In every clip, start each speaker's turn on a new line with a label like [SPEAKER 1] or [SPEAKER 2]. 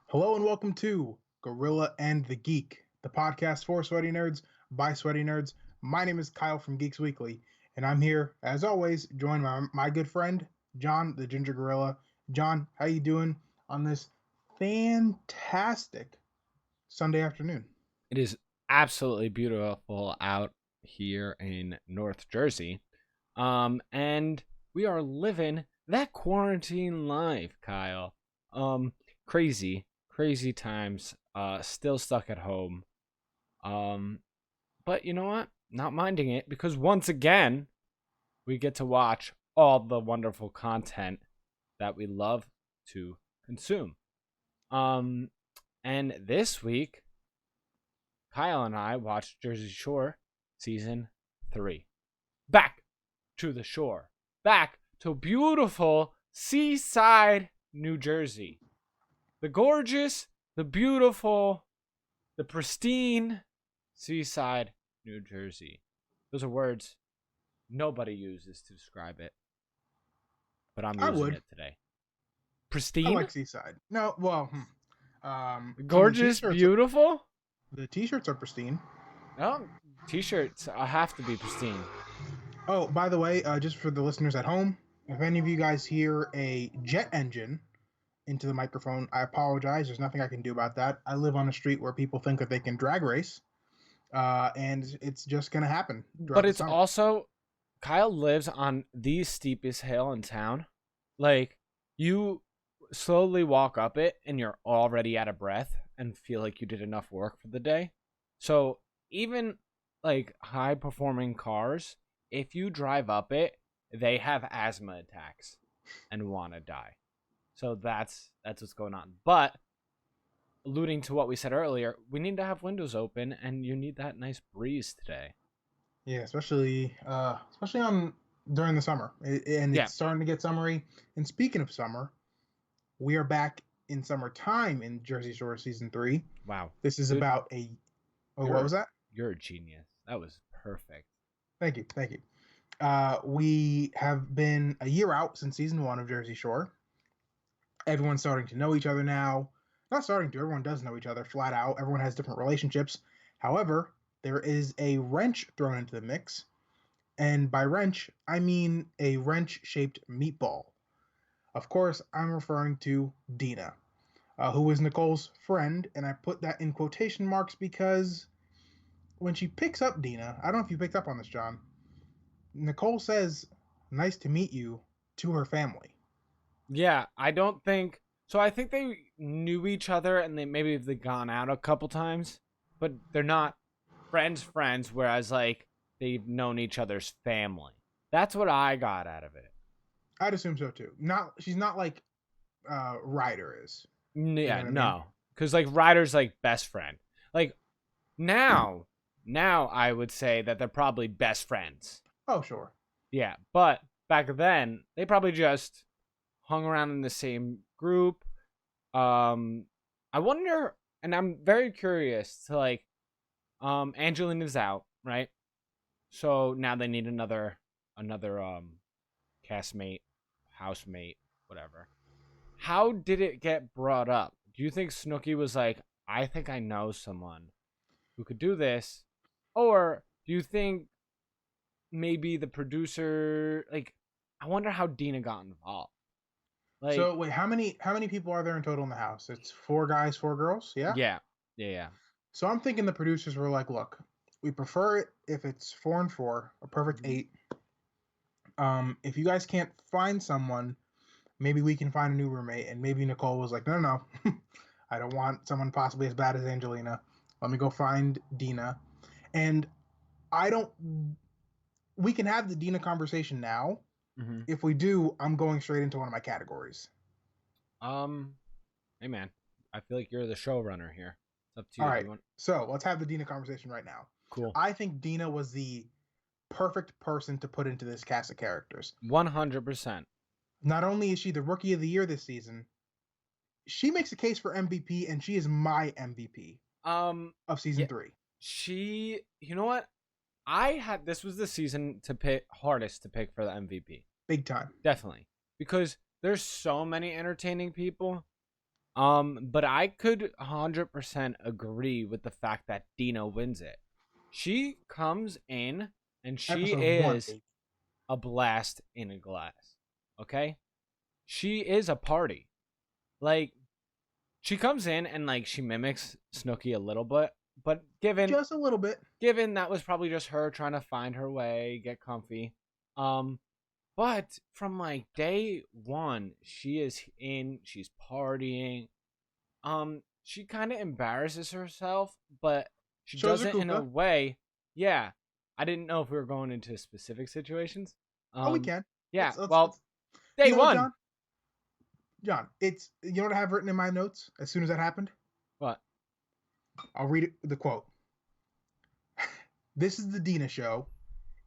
[SPEAKER 1] Hello and welcome to Gorilla and the Geek, the podcast for sweaty nerds by sweaty nerds. My name is Kyle from Geeks Weekly, and I'm here, as always, joined by my good friend John, the Ginger Gorilla. John, how you doing on this fantastic Sunday afternoon?
[SPEAKER 2] It is absolutely beautiful out here in North Jersey. And we are living that quarantine life, Kyle. Um, crazy times. Still stuck at home. Um, but you know what? Not minding it because once again, we get to watch all the wonderful content that we love to consume. Um, and this week Kyle and I watched Jersey Shore season 3. Back to the shore. Back to beautiful seaside New Jersey. The gorgeous, the beautiful, the pristine seaside New Jersey. Those are words nobody uses to describe it, but I'm
[SPEAKER 1] I
[SPEAKER 2] using
[SPEAKER 1] would.
[SPEAKER 2] it today.
[SPEAKER 1] I
[SPEAKER 2] Pristine?
[SPEAKER 1] like Seaside. No, well, some of the
[SPEAKER 2] Gorgeous? Beautiful?
[SPEAKER 1] t-shirts are pristine.
[SPEAKER 2] Oh, t-shirts have to be pristine.
[SPEAKER 1] Oh, by the way, just for the listeners at home, if any of you guys hear a jet engine into the microphone, I apologize. There's nothing I can do about that. I live on a street where people think that they can drag race, and it's just going to happen
[SPEAKER 2] But
[SPEAKER 1] throughout the
[SPEAKER 2] it's
[SPEAKER 1] summer.
[SPEAKER 2] also Kyle lives on the steepest hill in town. Like, you slowly walk up it and you're already out of breath and feel like you did enough work for the day. So, even like high performing cars, if you drive up it, they have asthma attacks and want to die. So that's what's going on. But alluding to what we said earlier, we need to have windows open and you need that nice breeze today.
[SPEAKER 1] Yeah, especially on during the summer, and
[SPEAKER 2] Yeah.
[SPEAKER 1] it's starting to get summery. And speaking of summer, we are back in summertime in Jersey Shore season 3.
[SPEAKER 2] Wow.
[SPEAKER 1] This is
[SPEAKER 2] Dude,
[SPEAKER 1] about a. Oh, what was
[SPEAKER 2] You're
[SPEAKER 1] that?
[SPEAKER 2] you're a genius. That was perfect.
[SPEAKER 1] Thank you. We have been a year out since season 1 of Jersey Shore. Everyone's starting to know each other now. Not starting to, everyone does know each other flat out. Everyone has different relationships. However, there is a wrench thrown into the mix. And by wrench, I mean a wrench shaped meatball. Of course, I'm referring to Dina, who is Nicole's friend. And I put that in quotation marks because when she picks up Dina, I don't know if you picked up on this, John. Nicole says, "Nice to meet you," to her family.
[SPEAKER 2] Yeah, I don't think so. I think they knew each other and they've gone out a couple times, but they're not friends. Whereas like they've known each other's family. That's what I got out of it.
[SPEAKER 1] I'd assume so too. Not she's not like Ryder is. You know
[SPEAKER 2] Yeah,
[SPEAKER 1] what I mean?
[SPEAKER 2] no, because like Ryder's like best friend. Like now, now I would say that they're probably best friends.
[SPEAKER 1] Oh, sure.
[SPEAKER 2] Yeah, but back then they probably just hung around in the same group. I wonder, and I'm very curious to like, Angelina's out, right? So now they need another castmate, housemate, whatever. How did it get brought up? Do you think Snooki was like, I think I know someone who could do this, or do you think maybe the producer like? I wonder how Dina got involved. Like,
[SPEAKER 1] So wait, how many people are there in total in the house? It's 4 guys, 4 girls. Yeah.
[SPEAKER 2] yeah, yeah.
[SPEAKER 1] So I'm thinking the producers were like, look, we prefer it if it's 4 and 4, a perfect
[SPEAKER 2] Mhm.
[SPEAKER 1] 8. If you guys can't find someone, maybe we can find a new roommate. And maybe Nicole was like, no, no, no. I don't want someone possibly as bad as Angelina. Let me go find Dina. And I don't. We can have the Dina conversation now.
[SPEAKER 2] Mhm.
[SPEAKER 1] If we do, I'm going straight into one of my categories.
[SPEAKER 2] Um, hey man, I feel like you're the showrunner here. It's up to
[SPEAKER 1] All
[SPEAKER 2] you. Do
[SPEAKER 1] right.
[SPEAKER 2] you want?
[SPEAKER 1] So let's have the Dina conversation right now.
[SPEAKER 2] Cool.
[SPEAKER 1] I think Dina was the perfect person to put into this cast of characters.
[SPEAKER 2] 100%.
[SPEAKER 1] Not only is she the rookie of the year this season, she makes a case for MVP, and she is my MVP of season
[SPEAKER 2] Yeah,
[SPEAKER 1] 3.
[SPEAKER 2] you know what? I had this was the season to pick hardest to pick for the MVP.
[SPEAKER 1] Big time.
[SPEAKER 2] Definitely. Because there's so many entertaining people But I could 100% agree with the fact that Dina wins it. She comes in and she
[SPEAKER 1] Episode one,
[SPEAKER 2] is
[SPEAKER 1] baby.
[SPEAKER 2] a blast in a glass. Okay? She is a party. Like, she comes in and like she mimics Snooki a little bit, but
[SPEAKER 1] Just a little bit.
[SPEAKER 2] given that was probably just her trying to find her way, get comfy. But from like day one, she's partying. She kind of embarrasses herself, but she
[SPEAKER 1] Shows
[SPEAKER 2] does
[SPEAKER 1] her
[SPEAKER 2] it in a
[SPEAKER 1] kuka.
[SPEAKER 2] way. Yeah, I didn't know if we were going into specific situations.
[SPEAKER 1] Oh, we can.
[SPEAKER 2] Yeah.
[SPEAKER 1] Let's
[SPEAKER 2] Day
[SPEAKER 1] you know what,
[SPEAKER 2] one.
[SPEAKER 1] John, it's you know what I have written in my notes as soon as that happened?
[SPEAKER 2] What?
[SPEAKER 1] I'll read it, the quote. This is the Dina show.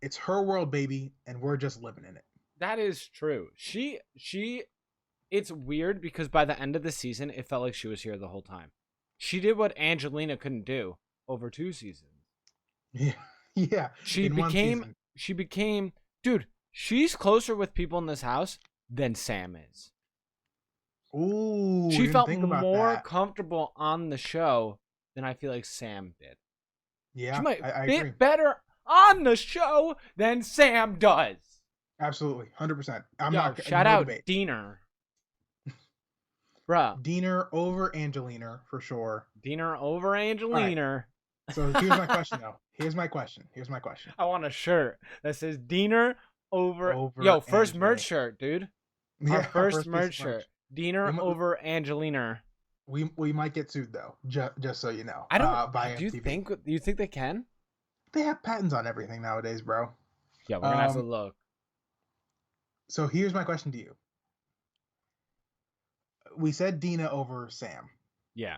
[SPEAKER 1] It's her world, baby, and we're just living in it.
[SPEAKER 2] That is true. It's weird because by the end of the season, it felt like she was here the whole time. She did what Angelina couldn't do over 2 seasons.
[SPEAKER 1] Yeah, yeah.
[SPEAKER 2] She became, dude. She's closer with people in this house than Sam is.
[SPEAKER 1] Ooh,
[SPEAKER 2] She felt
[SPEAKER 1] think about
[SPEAKER 2] more
[SPEAKER 1] that.
[SPEAKER 2] comfortable on the show than I feel like Sam did.
[SPEAKER 1] Yeah,
[SPEAKER 2] She might
[SPEAKER 1] I
[SPEAKER 2] fit
[SPEAKER 1] agree.
[SPEAKER 2] better on the show than Sam does.
[SPEAKER 1] Absolutely, 100%. I'm
[SPEAKER 2] Yo,
[SPEAKER 1] not.
[SPEAKER 2] shout
[SPEAKER 1] No
[SPEAKER 2] out
[SPEAKER 1] debate.
[SPEAKER 2] Diener. Bruh.
[SPEAKER 1] Diener over Angelina for sure.
[SPEAKER 2] Diener over Angelina.
[SPEAKER 1] Right. So here's my question, though. Here's my question.
[SPEAKER 2] I want a shirt that says Diener over.
[SPEAKER 1] Over
[SPEAKER 2] Yo, first
[SPEAKER 1] Angelina.
[SPEAKER 2] merch shirt, dude.
[SPEAKER 1] Yeah,
[SPEAKER 2] Our first
[SPEAKER 1] piece
[SPEAKER 2] merch
[SPEAKER 1] of
[SPEAKER 2] shirt. Diener over Angelina.
[SPEAKER 1] We might get sued though. Just so you know.
[SPEAKER 2] I don't.
[SPEAKER 1] By
[SPEAKER 2] Do you
[SPEAKER 1] MTV.
[SPEAKER 2] think they can?
[SPEAKER 1] They have patents on everything nowadays, bro?
[SPEAKER 2] Yeah, we're gonna have to look.
[SPEAKER 1] So here's my question to you. We said Dina over Sam.
[SPEAKER 2] Yeah.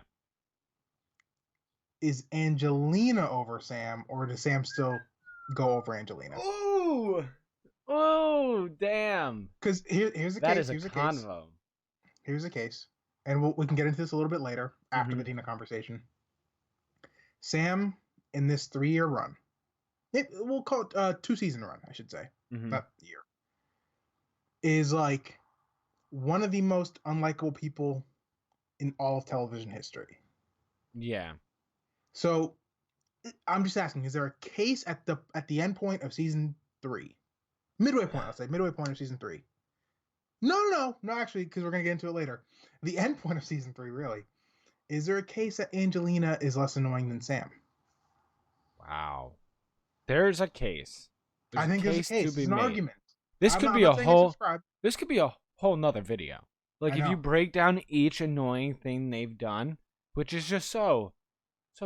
[SPEAKER 1] Is Angelina over Sam, or does Sam still go over Angelina?
[SPEAKER 2] Ooh. Oh, damn.
[SPEAKER 1] Because here's the
[SPEAKER 2] That
[SPEAKER 1] case.
[SPEAKER 2] is a convo.
[SPEAKER 1] Here's the case, and we can get into this a little bit later after the Dina conversation. Sam, in this 3-year run, we'll call it 2-season run, I should say, not year, is like one of the most unlikable people in all of television history.
[SPEAKER 2] Yeah.
[SPEAKER 1] So I'm just asking: is there a case at the end point of season 3, midway point? Let's say midway point of season 3. No, actually, because we're gonna get into it later. The end point of season 3, really. Is there a case that Angelina is less annoying than Sam?
[SPEAKER 2] Wow. There's a case.
[SPEAKER 1] I think there's a case. It's an argument.
[SPEAKER 2] This could be a whole nother video. Like if you break down each annoying thing they've done, which is just so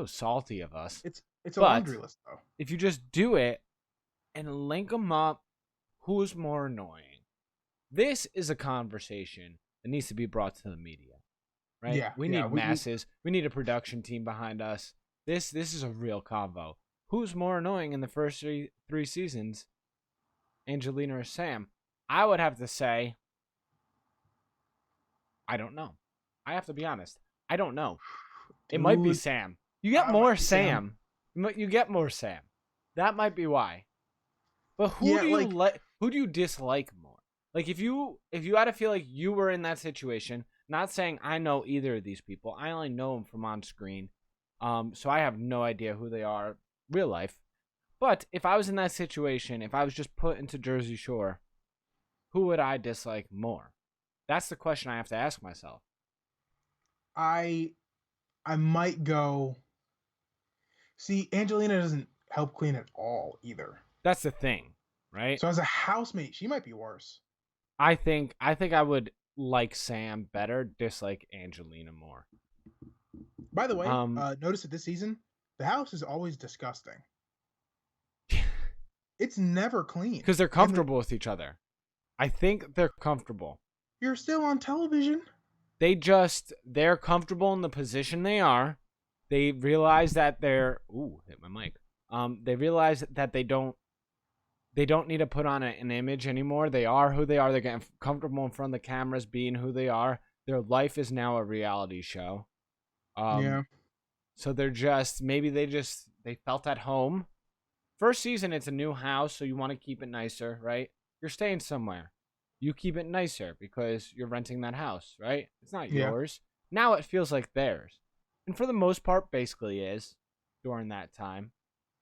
[SPEAKER 2] salty of us.
[SPEAKER 1] It's a laundry list though.
[SPEAKER 2] If you just do it and link them up, who's more annoying? This is a conversation that needs to be brought to the media, right?
[SPEAKER 1] Yeah,
[SPEAKER 2] we need masses. We need a production team behind us. This is a real convo. Who's more annoying in the first three seasons, Angelina or Sam? I would have to say, I don't know. I have to be honest. I don't know. It might be Sam. You get more Sam. You get more Sam. That might be why. But who do you dislike more? Like if you had to feel like you were in that situation, not saying I know either of these people. I only know them from on screen. So I have no idea who they are real life. But if I was in that situation, if I was just put into Jersey Shore, who would I dislike more? That's the question I have to ask myself.
[SPEAKER 1] I might go. See, Angelina doesn't help clean at all either.
[SPEAKER 2] That's the thing, right?
[SPEAKER 1] So as a housemate, she might be worse.
[SPEAKER 2] I think I would like Sam better, dislike Angelina more.
[SPEAKER 1] By the way, notice that this season, the house is always disgusting. It's never clean.
[SPEAKER 2] Because they're comfortable with each other. I think they're comfortable.
[SPEAKER 1] You're still on television.
[SPEAKER 2] They're comfortable in the position they are. They realize that they're hit my mic. They realize that they don't need to put on an image anymore. They are who they are. They're getting comfortable in front of the cameras, being who they are. Their life is now a reality show.
[SPEAKER 1] Yeah.
[SPEAKER 2] So they felt at home. First season, it's a new house, so you want to keep it nicer, right? You're staying somewhere. You keep it nicer because you're renting that house, right? It's not yours. Now it feels like theirs. And for the most part, basically is during that time.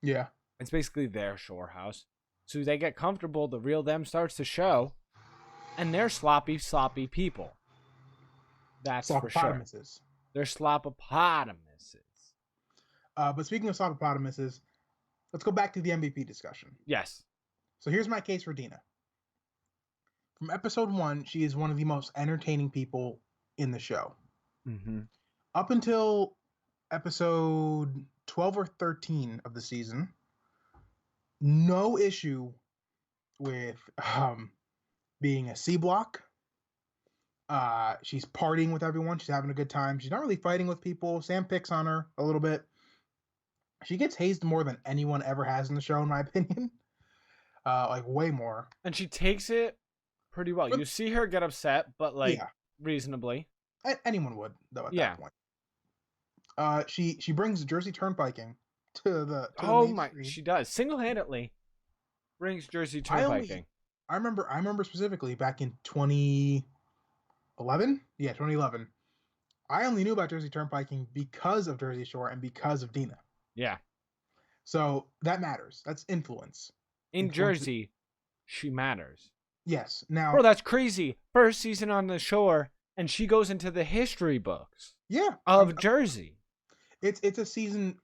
[SPEAKER 1] Yeah.
[SPEAKER 2] It's basically their shore house. So they get comfortable, the real them starts to show, and they're sloppy, sloppy people. That's for sure.
[SPEAKER 1] Sloppopotamuses.
[SPEAKER 2] They're sloppopotamuses.
[SPEAKER 1] But speaking of sloppopotamuses, let's go back to the MVP discussion.
[SPEAKER 2] Yes.
[SPEAKER 1] So here's my case for Dina. From episode 1, she is one of the most entertaining people in the show.
[SPEAKER 2] Mm-hmm.
[SPEAKER 1] Up until episode 12 or 13 of the season, no issue with being a C block. She's partying with everyone. She's having a good time. She's not really fighting with people. Sam picks on her a little bit. She gets hazed more than anyone ever has in the show, in my opinion. Like way more.
[SPEAKER 2] And she takes it pretty well.
[SPEAKER 1] But,
[SPEAKER 2] you see her get upset, but like reasonably.
[SPEAKER 1] Anyone would though at that point. She brings Jersey Turnpiking to the main screen.
[SPEAKER 2] She does single-handedly brings Jersey Turnpiking.
[SPEAKER 1] I remember specifically back in 2011. Yeah, 2011. I only knew about Jersey Turnpiking because of Jersey Shore and because of Dina.
[SPEAKER 2] Yeah.
[SPEAKER 1] So that matters. That's influence.
[SPEAKER 2] In Jersey, she matters.
[SPEAKER 1] Yes. Now,
[SPEAKER 2] bro, that's crazy. First season on the shore, and she goes into the history books.
[SPEAKER 1] Yeah.
[SPEAKER 2] Of Jersey.
[SPEAKER 1] It's a season.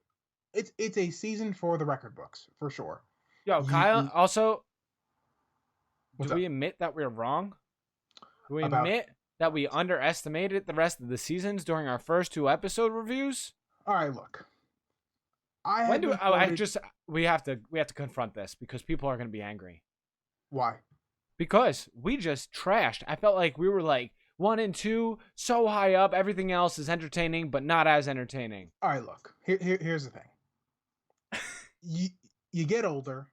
[SPEAKER 1] It's a season for the record books for sure.
[SPEAKER 2] Yo, Kyle. Also, do we
[SPEAKER 1] up?
[SPEAKER 2] admit that we're wrong? Do we admit that we underestimated the rest of the seasons during our first 2 episode reviews?
[SPEAKER 1] All right, look.
[SPEAKER 2] We have to confront this because people are going to be angry.
[SPEAKER 1] Why?
[SPEAKER 2] Because we just trashed. I felt like we were like 1 and 2 so high up. Everything else is entertaining, but not as entertaining.
[SPEAKER 1] All right, look. Here's the thing. You get older.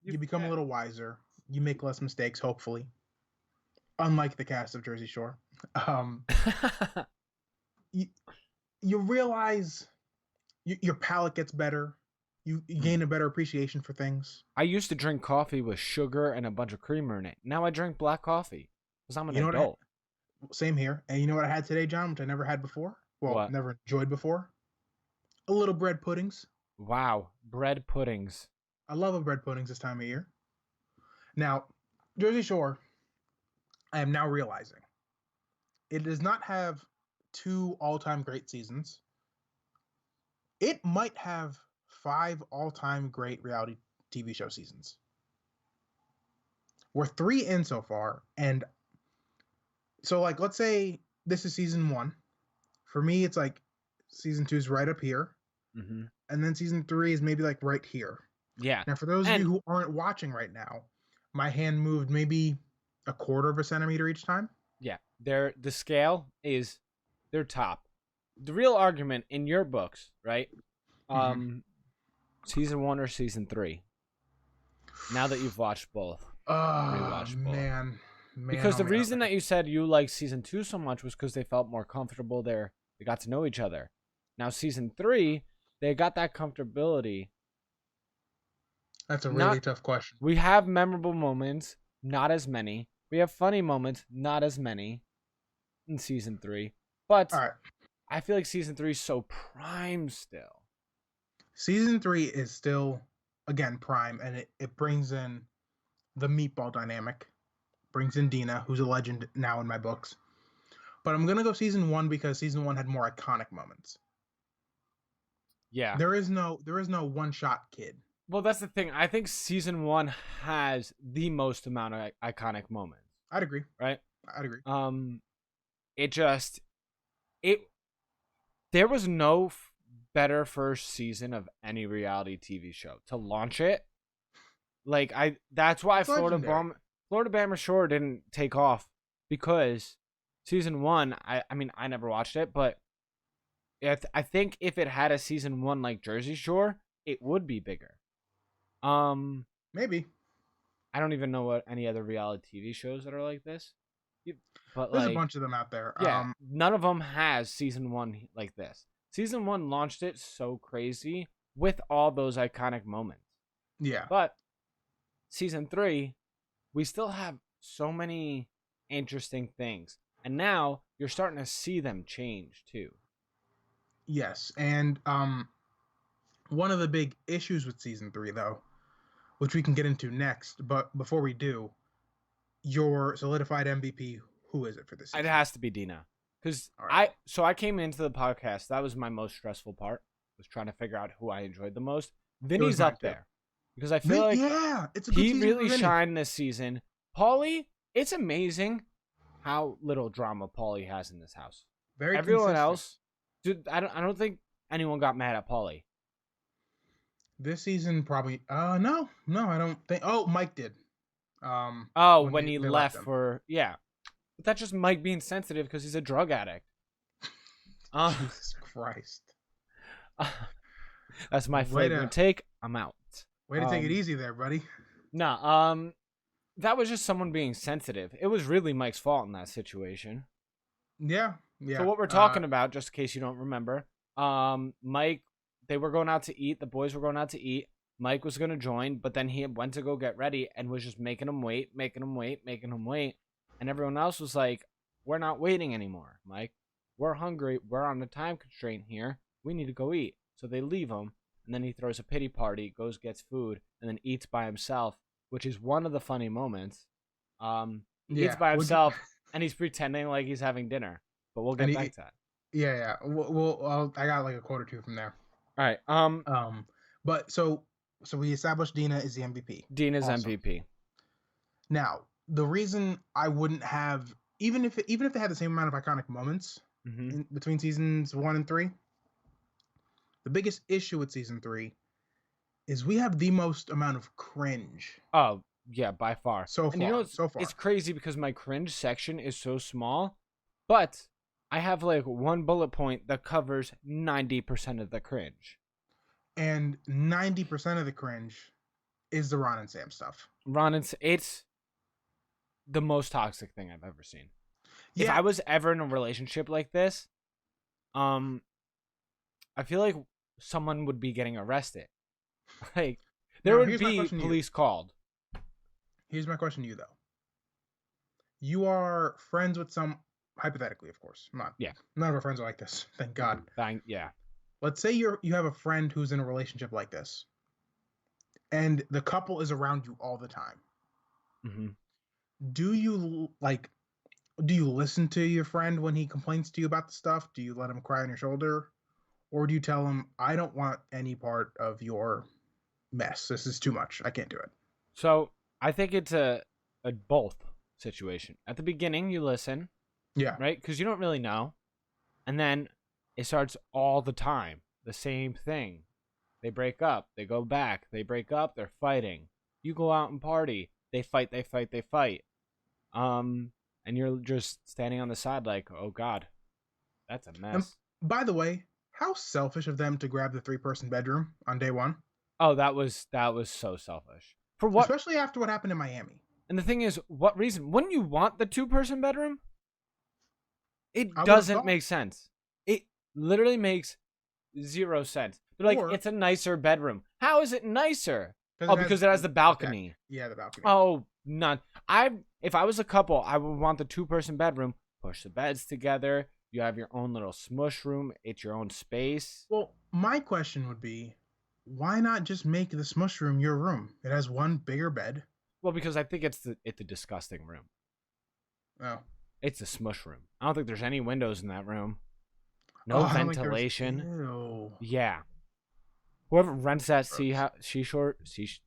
[SPEAKER 1] You become a little wiser. You make less mistakes, hopefully. Unlike the cast of Jersey Shore. You realize your palate gets better. You gain a better appreciation for things.
[SPEAKER 2] I used to drink coffee with sugar and a bunch of creamer in it. Now I drink black coffee because I'm an adult.
[SPEAKER 1] Same here. And you know what I had today, John, which I never had before? Well,
[SPEAKER 2] what?
[SPEAKER 1] Never enjoyed before? A little bread puddings.
[SPEAKER 2] Wow, bread puddings.
[SPEAKER 1] I love a bread puddings this time of year. Now, Jersey Shore, I am now realizing, it does not have 2 all-time great seasons. It might have 5 all-time great reality TV show seasons. We're 3 in so far, and so like let's say this is season 1. For me, it's like season 2 is right up here, and then season 3 is maybe like right here.
[SPEAKER 2] Yeah.
[SPEAKER 1] Now, for those of you who aren't watching right now, my hand moved maybe 1/4 of a centimeter each time.
[SPEAKER 2] Yeah, the scale is their top. The real argument in your books, right? Season 1 or season 3? Now that you've watched both.
[SPEAKER 1] Man.
[SPEAKER 2] Because the reason that you said you like season 2 so much was because they felt more comfortable there. They got to know each other. Now season 3, they got that comfortability.
[SPEAKER 1] That's a really tough question.
[SPEAKER 2] We have memorable moments, not as many. We have funny moments, not as many in season 3. But I feel like season 3 is so prime still.
[SPEAKER 1] Season 3 is still, again, prime, and it brings in the meatball dynamic. Brings in Dina, who's a legend now in my books. But I'm going to go season 1 because season 1 had more iconic moments.
[SPEAKER 2] Yeah.
[SPEAKER 1] There is no one-shot kid.
[SPEAKER 2] Well, that's the thing. I think season 1 has the most amount of iconic moments.
[SPEAKER 1] I'd agree.
[SPEAKER 2] Right?
[SPEAKER 1] I'd agree.
[SPEAKER 2] There was no better first season of any reality TV show to launch it. Like that's why Florida Bama Shore didn't take off, because season 1, I mean I never watched it, but I think if it had a season 1 like Jersey Shore, it would be bigger.
[SPEAKER 1] Maybe.
[SPEAKER 2] I don't even know what any other reality TV shows that are like this. But
[SPEAKER 1] there's a bunch of them out there.
[SPEAKER 2] Yeah, none of them has season 1 like this. Season 1 launched it so crazy with all those iconic moments.
[SPEAKER 1] Yeah.
[SPEAKER 2] But season 3, we still have so many interesting things. And now you're starting to see them change too.
[SPEAKER 1] Yes, and one of the big issues with season 3, though, which we can get into next, but before we do, your solidified MVP, who is it for this
[SPEAKER 2] It
[SPEAKER 1] season?
[SPEAKER 2] has to be Dina. Because
[SPEAKER 1] All right.
[SPEAKER 2] I came into the podcast. That was my most stressful part, was trying to figure out who I enjoyed the most. Vinny's
[SPEAKER 1] mine
[SPEAKER 2] up
[SPEAKER 1] too.
[SPEAKER 2] there. Because I feel like
[SPEAKER 1] Yeah, it's a good
[SPEAKER 2] he
[SPEAKER 1] season for
[SPEAKER 2] really
[SPEAKER 1] Vinny.
[SPEAKER 2] shined this season. Paulie, it's amazing how little drama Paulie has in this house.
[SPEAKER 1] Very
[SPEAKER 2] Everyone
[SPEAKER 1] consistent.
[SPEAKER 2] else, dude, I don't think anyone got mad at Paulie.
[SPEAKER 1] This season probably no, I don't think. Oh, Mike did.
[SPEAKER 2] Oh,
[SPEAKER 1] When
[SPEAKER 2] when he
[SPEAKER 1] they
[SPEAKER 2] left
[SPEAKER 1] him.
[SPEAKER 2] for but that's just Mike being sensitive because he's a drug addict.
[SPEAKER 1] Jesus Christ.
[SPEAKER 2] That's my flagrant take. I'm out.
[SPEAKER 1] Way to take it easy there, buddy.
[SPEAKER 2] Nah, that was just someone being sensitive. It was really Mike's fault in that situation.
[SPEAKER 1] Yeah.
[SPEAKER 2] So what we're talking about, just in case you don't remember, Mike, they were going out to eat. The boys were going out to eat. Mike was going to join, but then he went to go get ready and was just making him wait. And everyone else was like, we're not waiting anymore, Mike. We're hungry. We're on a time constraint here. We need to go eat. So they leave him, and then he throws a pity party, goes, gets food, and then eats by himself, which is one of the funny moments. He eats by himself, and he's pretending like he's having dinner. But we'll get back to that.
[SPEAKER 1] Yeah. Well, I got like a quote or two from there.
[SPEAKER 2] All right.
[SPEAKER 1] But so we established Dina is the MVP.
[SPEAKER 2] Dina's MVP.
[SPEAKER 1] Now, the reason I wouldn't have, even if they had the same amount of iconic moments in between seasons 1 and 3, the biggest issue with season 3 is we have the most amount of cringe.
[SPEAKER 2] Oh, yeah, by far.
[SPEAKER 1] So far.
[SPEAKER 2] It's crazy because my cringe section is so small, but I have like one bullet point that covers 90% of the cringe.
[SPEAKER 1] And 90% of the cringe is the Ron and Sam stuff.
[SPEAKER 2] It's the most toxic thing I've ever seen. Yeah. If I was ever in a relationship like this, I feel like someone would be getting arrested. Like, there would be police called.
[SPEAKER 1] Here's my question to you, though. You are friends with some, hypothetically, of course. None of our friends are like this. Thank God.
[SPEAKER 2] Yeah.
[SPEAKER 1] Let's say you have a friend who's in a relationship like this, and the couple is around you all the time.
[SPEAKER 2] Mm-hmm.
[SPEAKER 1] Do you listen to your friend when he complains to you about the stuff? Do you let him cry on your shoulder? Or do you tell him, I don't want any part of your mess. This is too much. I can't do it.
[SPEAKER 2] So I think it's a both situation. At the beginning, you listen.
[SPEAKER 1] Yeah.
[SPEAKER 2] Right? Because you don't really know. And then it starts all the time. The same thing. They break up. They go back. They break up. They're fighting. You go out and party. They fight. And you're just standing on the side like, oh, God. That's a mess.
[SPEAKER 1] And by the way, how selfish of them to grab the 3-person bedroom on day 1.
[SPEAKER 2] Oh, that was so selfish. For what?
[SPEAKER 1] Especially after what happened in Miami.
[SPEAKER 2] And the thing is, what reason? Wouldn't you want the 2-person bedroom? It doesn't make sense. It literally makes 0 sense. They're like, it's a nicer bedroom. How is it nicer? Because it has the balcony.
[SPEAKER 1] Yeah, the balcony.
[SPEAKER 2] Oh, none. If I was a couple, I would want the 2-person bedroom. Push the beds together. You have your own little smush room. It's your own space.
[SPEAKER 1] Well, my question would be, why not just make the smush room your room? It has one bigger bed.
[SPEAKER 2] Well, because I think it's the disgusting room.
[SPEAKER 1] Oh.
[SPEAKER 2] It's a smush room. I don't think there's any windows in that room. No ventilation.
[SPEAKER 1] Ew.
[SPEAKER 2] Yeah. Whoever rents that
[SPEAKER 1] English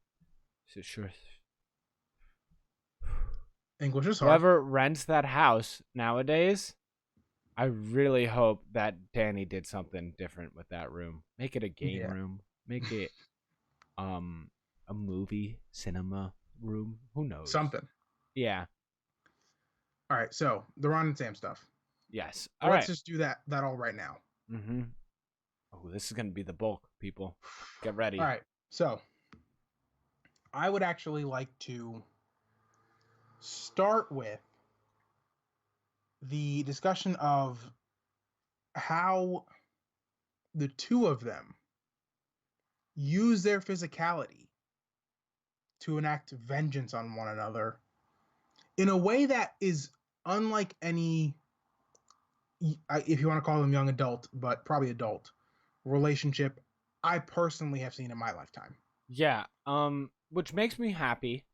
[SPEAKER 1] is hard.
[SPEAKER 2] Whoever rents that house nowadays, I really hope that Danny did something different with that room. Make it a game room. Make it a movie cinema room. Who knows?
[SPEAKER 1] Something.
[SPEAKER 2] Yeah.
[SPEAKER 1] All right, so the Ron and Sam stuff.
[SPEAKER 2] Yes.
[SPEAKER 1] Let's just do that all right now.
[SPEAKER 2] Mm-hmm. Oh, this is gonna be the bulk, people. Get ready.
[SPEAKER 1] All right, so I would actually like to start with the discussion of how the two of them use their physicality to enact vengeance on one another in a way that is unlike any if you want to call them young adult, but probably adult relationship I personally have seen in my lifetime.
[SPEAKER 2] Yeah. Which makes me happy.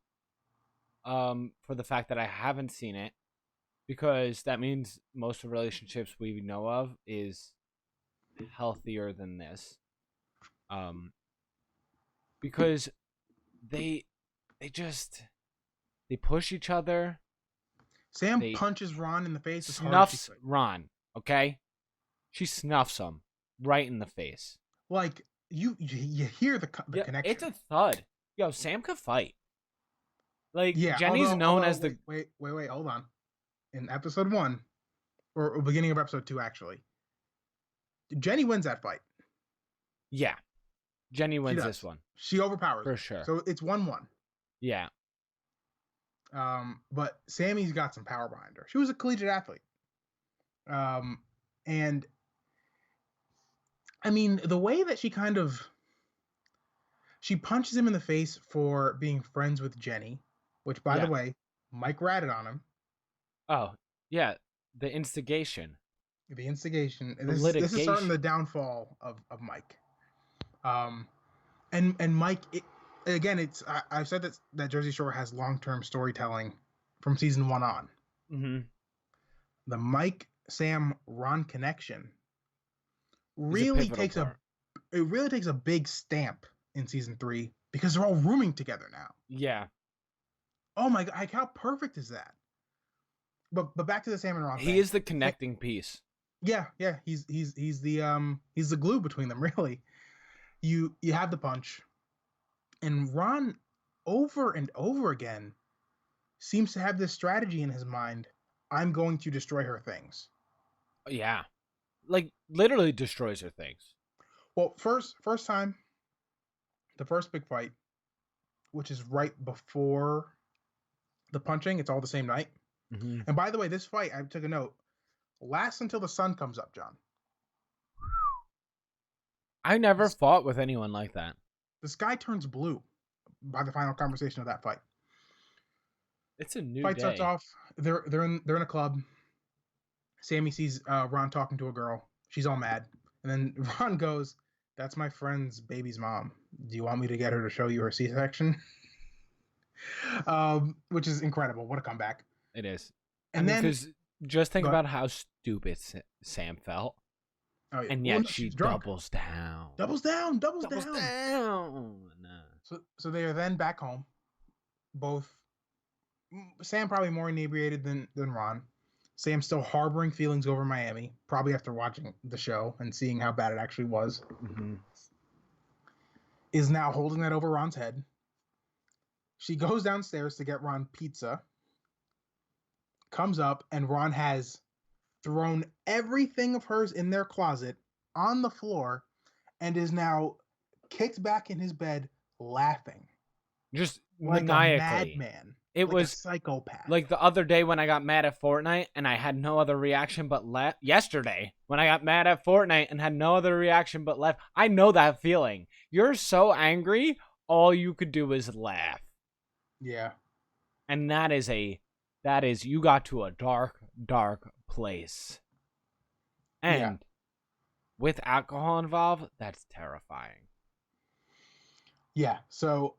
[SPEAKER 2] For the fact that I haven't seen it, because that means most of the relationships we know of is healthier than this. Um, because they they just they push each other.
[SPEAKER 1] Sam
[SPEAKER 2] They
[SPEAKER 1] punches Ron in the face as hard as she
[SPEAKER 2] snuffs
[SPEAKER 1] could.
[SPEAKER 2] Ron. Okay, she snuffs him right in the face.
[SPEAKER 1] Like you hear the
[SPEAKER 2] Yeah, it's
[SPEAKER 1] connection.
[SPEAKER 2] a thud. Yo, Sam could fight. Like
[SPEAKER 1] Yeah,
[SPEAKER 2] Jenny's known
[SPEAKER 1] although
[SPEAKER 2] as the
[SPEAKER 1] wait, hold on. In episode 1 or beginning of episode 2 actually, Jenny wins that fight.
[SPEAKER 2] yeah. Jenny
[SPEAKER 1] She
[SPEAKER 2] wins this
[SPEAKER 1] does.
[SPEAKER 2] one
[SPEAKER 1] She overpowers
[SPEAKER 2] for
[SPEAKER 1] her.
[SPEAKER 2] sure.
[SPEAKER 1] So it's 1-1.
[SPEAKER 2] Yeah,
[SPEAKER 1] But Sammy's got some power behind her. She was a collegiate athlete. And I mean, the way that she punches him in the face for being friends with Jenny, which by the
[SPEAKER 2] yeah.
[SPEAKER 1] way, Mike ratted on him.
[SPEAKER 2] Oh, yeah. The instigation,
[SPEAKER 1] The instigation.
[SPEAKER 2] the
[SPEAKER 1] This is starting the
[SPEAKER 2] litigation.
[SPEAKER 1] downfall of Mike. Um, and Mike, again, I've said that Jersey Shore has long term storytelling from season 1 on.
[SPEAKER 2] Mm-hmm.
[SPEAKER 1] The Mike Sam Ron connection
[SPEAKER 2] Is a
[SPEAKER 1] really
[SPEAKER 2] pivotal
[SPEAKER 1] takes a
[SPEAKER 2] part.
[SPEAKER 1] it really takes a big stamp in season 3 because they're all rooming together now.
[SPEAKER 2] Yeah,
[SPEAKER 1] Oh my god, like, how perfect is that? But back to the Sam and Ron
[SPEAKER 2] he
[SPEAKER 1] thing.
[SPEAKER 2] is the connecting piece.
[SPEAKER 1] Yeah, he's the glue between them. Really, you have the punch, and Ron over and over again seems to have this strategy in his mind. I'm going to destroy her things.
[SPEAKER 2] Yeah, like literally destroys her things.
[SPEAKER 1] Well, first time, the first big fight, which is right before the punching. It's all the same night.
[SPEAKER 2] Mm-hmm.
[SPEAKER 1] And by the way, this fight, I took a note, lasts until the sun comes up, John.
[SPEAKER 2] I never fought with anyone like that.
[SPEAKER 1] The sky turns blue by the final conversation of that fight.
[SPEAKER 2] It's a new
[SPEAKER 1] Fight starts
[SPEAKER 2] day.
[SPEAKER 1] off. They're in a club. Sammy sees Ron talking to a girl. She's all mad, and then Ron goes, "That's my friend's baby's mom. Do you want me to get her to show you her C-section?" Which is incredible. What a comeback!
[SPEAKER 2] It is. I
[SPEAKER 1] And
[SPEAKER 2] mean,
[SPEAKER 1] then,
[SPEAKER 2] because just think
[SPEAKER 1] go ahead.
[SPEAKER 2] about how stupid Sam felt,
[SPEAKER 1] Oh yeah.
[SPEAKER 2] and
[SPEAKER 1] Well,
[SPEAKER 2] yet
[SPEAKER 1] no,
[SPEAKER 2] she
[SPEAKER 1] she's drunk.
[SPEAKER 2] doubles down.
[SPEAKER 1] Doubles down. Doubles
[SPEAKER 2] Doubles
[SPEAKER 1] down.
[SPEAKER 2] down.
[SPEAKER 1] So they are then back home. Both Sam probably more inebriated than Ron. Sam still harboring feelings over Miami, probably after watching the show and seeing how bad it actually was.
[SPEAKER 2] Mm-hmm.
[SPEAKER 1] Is now holding that over Ron's head. She goes downstairs to get Ron pizza. Comes up and Ron has thrown everything of hers in their closet on the floor and is now kicked back in his bed laughing
[SPEAKER 2] Just
[SPEAKER 1] like a
[SPEAKER 2] maniacally.
[SPEAKER 1] madman,
[SPEAKER 2] It
[SPEAKER 1] like a
[SPEAKER 2] was
[SPEAKER 1] psychopath.
[SPEAKER 2] like the other day when I got mad at Fortnite and I had no other reaction but laugh. Yesterday when I got mad at Fortnite and had no other reaction but laugh. I know that feeling. You're so angry, all you could do is laugh.
[SPEAKER 1] Yeah.
[SPEAKER 2] And that is you got to a dark, dark place. And
[SPEAKER 1] Yeah.
[SPEAKER 2] with alcohol involved, that's terrifying.
[SPEAKER 1] Yeah. So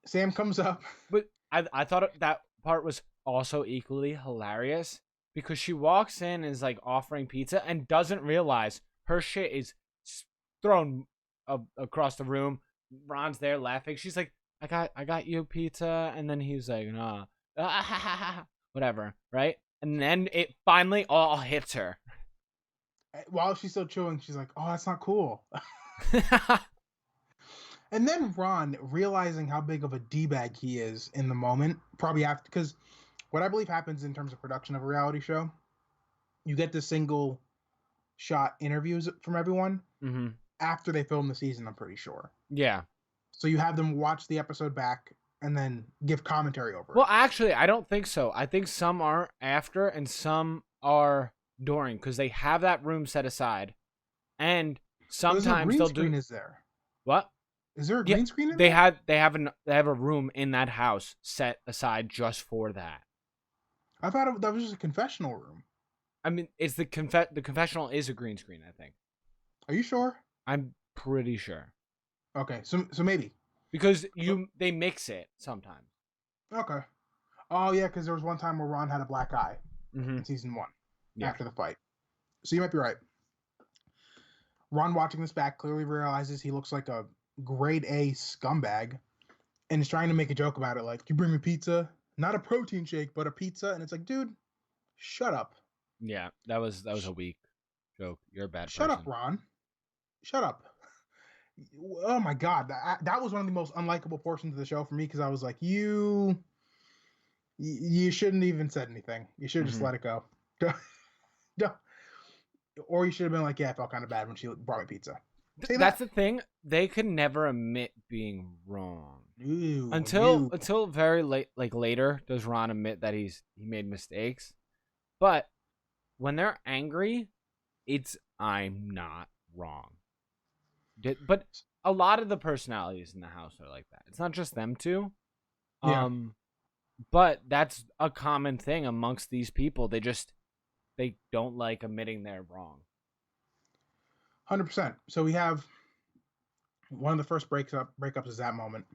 [SPEAKER 1] Sam comes up.
[SPEAKER 2] But I thought that part was also equally hilarious because she walks in and is like offering pizza and doesn't realize her shit is thrown across the room. Ron's there laughing. She's like, I got you pizza, and then he's like, nah, whatever, right? And then it finally all hits her.
[SPEAKER 1] While she's still chewing, she's like, "Oh, that's not cool." And then Ron, realizing how big of a d-bag he is in the moment, probably after, because what I believe happens in terms of production of a reality show, you get the single shot interviews from everyone
[SPEAKER 2] Mm-hmm.
[SPEAKER 1] after they film the season. I'm pretty sure.
[SPEAKER 2] Yeah.
[SPEAKER 1] So you have them watch the episode back and then give commentary over
[SPEAKER 2] Well,
[SPEAKER 1] it.
[SPEAKER 2] actually, I don't think so. I think some are after and some are during because they have that room set aside, and
[SPEAKER 1] But there's a
[SPEAKER 2] sometimes
[SPEAKER 1] green
[SPEAKER 2] they'll
[SPEAKER 1] screen,
[SPEAKER 2] do
[SPEAKER 1] is there?
[SPEAKER 2] what?
[SPEAKER 1] Is there a
[SPEAKER 2] Yeah,
[SPEAKER 1] green screen in
[SPEAKER 2] they
[SPEAKER 1] there?
[SPEAKER 2] have a room in that house set aside just for that.
[SPEAKER 1] I thought that was just a confessional room.
[SPEAKER 2] I mean, it's the confessional is a green screen. I think.
[SPEAKER 1] Are you sure?
[SPEAKER 2] I'm pretty sure
[SPEAKER 1] Okay, so maybe.
[SPEAKER 2] because
[SPEAKER 1] So,
[SPEAKER 2] they mix it sometimes.
[SPEAKER 1] okay. Oh yeah, because there was one time where Ron had a black eye
[SPEAKER 2] Mm-hmm.
[SPEAKER 1] in season 1
[SPEAKER 2] Yeah.
[SPEAKER 1] after the fight. So you might be right. Ron, watching this back, clearly realizes he looks like a grade A scumbag, and is trying to make a joke about it, like, "You bring me pizza, not a protein shake, but a pizza," and it's like, dude, shut up.
[SPEAKER 2] Yeah, that was a weak joke. You're a bad
[SPEAKER 1] Shut up,
[SPEAKER 2] person.
[SPEAKER 1] Ron. Shut up. Oh my god, that was one of the most unlikable portions of the show for me because I was like, you shouldn't even said anything. You should have just
[SPEAKER 2] Mm-hmm.
[SPEAKER 1] let it go. Or you should have been like, yeah, I felt kind of bad when she brought me pizza. Say
[SPEAKER 2] That's
[SPEAKER 1] that.
[SPEAKER 2] the thing. They could never admit being wrong
[SPEAKER 1] Ew,
[SPEAKER 2] until very late. Like later, does Ron admit that he made mistakes? But when they're angry, it's I'm not wrong. But a lot of the personalities in the house are like that. It's not just them two.
[SPEAKER 1] Yeah,
[SPEAKER 2] But that's a common thing amongst these people. They don't like admitting they're wrong.
[SPEAKER 1] 100%. So we have one of the first breakups is that moment.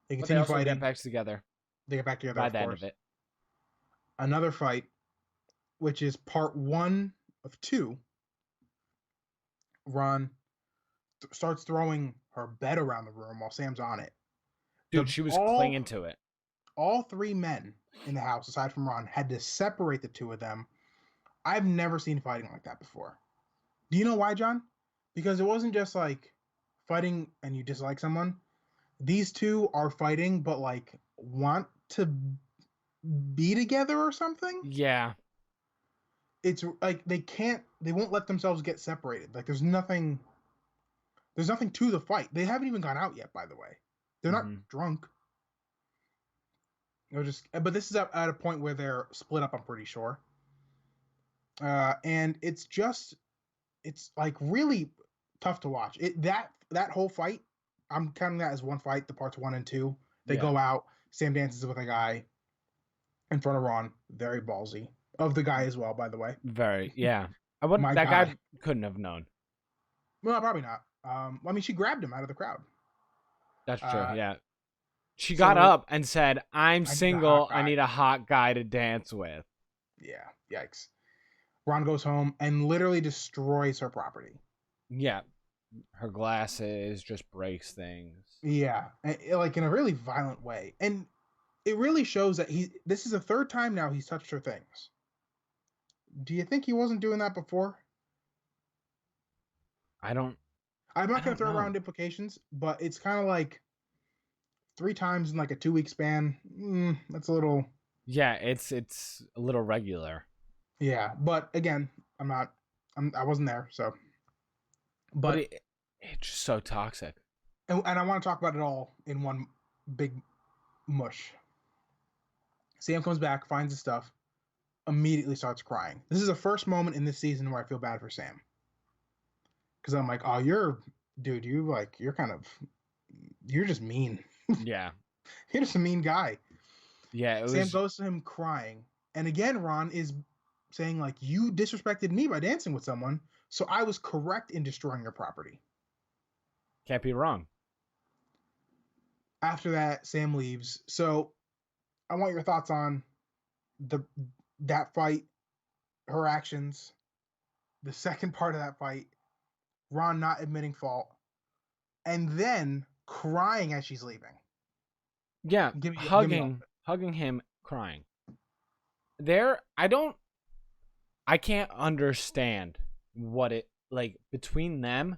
[SPEAKER 1] They
[SPEAKER 2] But they
[SPEAKER 1] continue
[SPEAKER 2] also
[SPEAKER 1] fighting.
[SPEAKER 2] get back together
[SPEAKER 1] They get back together,
[SPEAKER 2] by
[SPEAKER 1] of
[SPEAKER 2] the end
[SPEAKER 1] course.
[SPEAKER 2] of it.
[SPEAKER 1] Another fight, which is part 1 of 2. Ron starts throwing her bed around the room while Sam's on it.
[SPEAKER 2] Dude, she was clinging to it.
[SPEAKER 1] All 3 men in the house, aside from Ron, had to separate the 2 of them. I've never seen fighting like that before. Do you know why, John? Because it wasn't just like fighting and you dislike someone. These 2 are fighting, but like want to be together or something.
[SPEAKER 2] Yeah.
[SPEAKER 1] It's like they won't let themselves get separated. Like there's nothing to the fight. They haven't even gone out yet, by the way. They're not drunk. They're just, but this is at a point where they're split up, I'm pretty sure. And it's like really tough to watch. That whole fight, I'm counting that as one fight, the parts 1 and 2. They go out, Sam dances with a guy in front of Ron, very ballsy. Of the guy as well, by the way.
[SPEAKER 2] Very, yeah. That guy couldn't have known.
[SPEAKER 1] Well, probably not. I mean, she grabbed him out of the crowd.
[SPEAKER 2] That's true, yeah. She got up and said, I'm single, I need a hot guy to dance with.
[SPEAKER 1] Yeah, yikes. Ron goes home and literally destroys her property.
[SPEAKER 2] Yeah. Her glasses, just breaks things.
[SPEAKER 1] Yeah, like in a really violent way. And it really shows that this is the 3rd time now he's touched her things. Do you think he wasn't doing that before? I'm not going to throw around implications, but it's kind of like 3 times in like a 2-week span. That's a little.
[SPEAKER 2] Yeah, it's a little regular.
[SPEAKER 1] Yeah, but again, I wasn't there, so. But
[SPEAKER 2] it's just so toxic.
[SPEAKER 1] And I want to talk about it all in one big mush. Sam comes back, finds his stuff, immediately starts crying. This is the first moment in this season where I feel bad for Sam. Because I'm like, oh, you're just mean.
[SPEAKER 2] Yeah.
[SPEAKER 1] You're just a mean guy.
[SPEAKER 2] Yeah,
[SPEAKER 1] Sam goes to him crying. And again, Ron is saying, like, you disrespected me by dancing with someone, so I was correct in destroying your property.
[SPEAKER 2] Can't be wrong.
[SPEAKER 1] After that, Sam leaves. So I want your thoughts on that fight, her actions, the second part of that fight, Ron not admitting fault, and then crying as she's leaving.
[SPEAKER 2] Yeah, hugging him, crying. I can't understand what it, like, between them,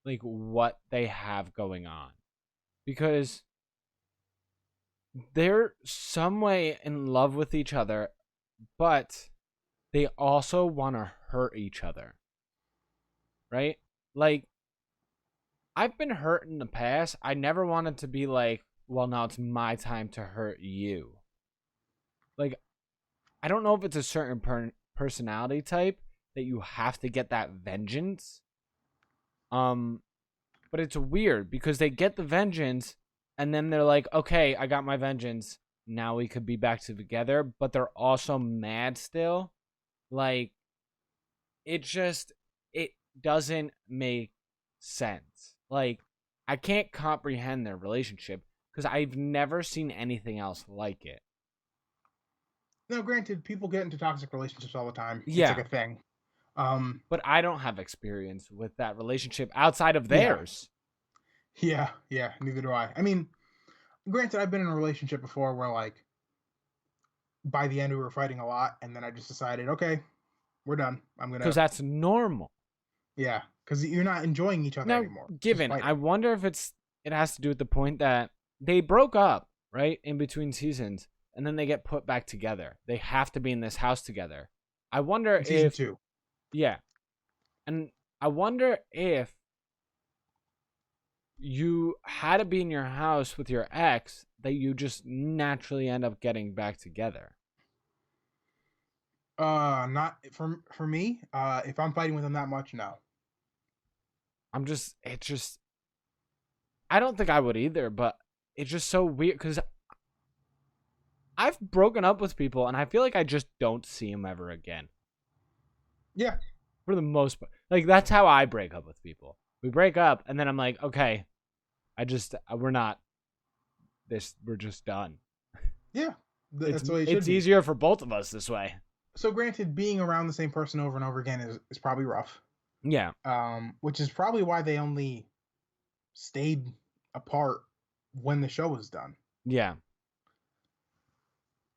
[SPEAKER 2] like, what they have going on. Because they're some way in love with each other, but they also want to hurt each other. Right? Like, I've been hurt in the past. I never wanted to be like, well, now it's my time to hurt you. Like, I don't know if it's a certain personality type that you have to get that vengeance. But it's weird because they get the vengeance and then they're like, okay, I got my vengeance. Now we could be back together. But they're also mad still. Like, it doesn't make sense. Like, I can't comprehend their relationship because I've never seen anything else like it.
[SPEAKER 1] Now, granted, people get into toxic relationships all the time. It's like
[SPEAKER 2] Yeah,
[SPEAKER 1] a thing. Um,
[SPEAKER 2] but I don't have experience with that relationship outside of
[SPEAKER 1] yeah,
[SPEAKER 2] theirs.
[SPEAKER 1] yeah. Neither do I. I mean, granted, I've been in a relationship before where like by the end we were fighting a lot, and then I just decided, okay, we're done. I'm
[SPEAKER 2] Because
[SPEAKER 1] gonna,
[SPEAKER 2] that's normal.
[SPEAKER 1] yeah, because you're not enjoying each other
[SPEAKER 2] Now,
[SPEAKER 1] anymore. It's just
[SPEAKER 2] given, I
[SPEAKER 1] fighting.
[SPEAKER 2] wonder if it has to do with the point that they broke up, right, in between seasons, and then they get put back together. They have to be in this house together. I wonder
[SPEAKER 1] In season
[SPEAKER 2] if,
[SPEAKER 1] two,
[SPEAKER 2] yeah, and I wonder if you had to be in your house with your ex that you just naturally end up getting back together.
[SPEAKER 1] not for me. If I'm fighting with him that much, no.
[SPEAKER 2] It's just, I don't think I would either, but it's just so weird because I've broken up with people and I feel like I just don't see them ever again.
[SPEAKER 1] Yeah,
[SPEAKER 2] For the most part. Like, that's how I break up with people. We break up and then I'm like, okay, we're not this, we're just done.
[SPEAKER 1] yeah,
[SPEAKER 2] It's
[SPEAKER 1] that's the way it should
[SPEAKER 2] it's
[SPEAKER 1] be.
[SPEAKER 2] easier for both of us this way.
[SPEAKER 1] So, granted, being around the same person over and over again is probably rough.
[SPEAKER 2] Yeah.
[SPEAKER 1] Which is probably why they only stayed apart when the show was done.
[SPEAKER 2] Yeah.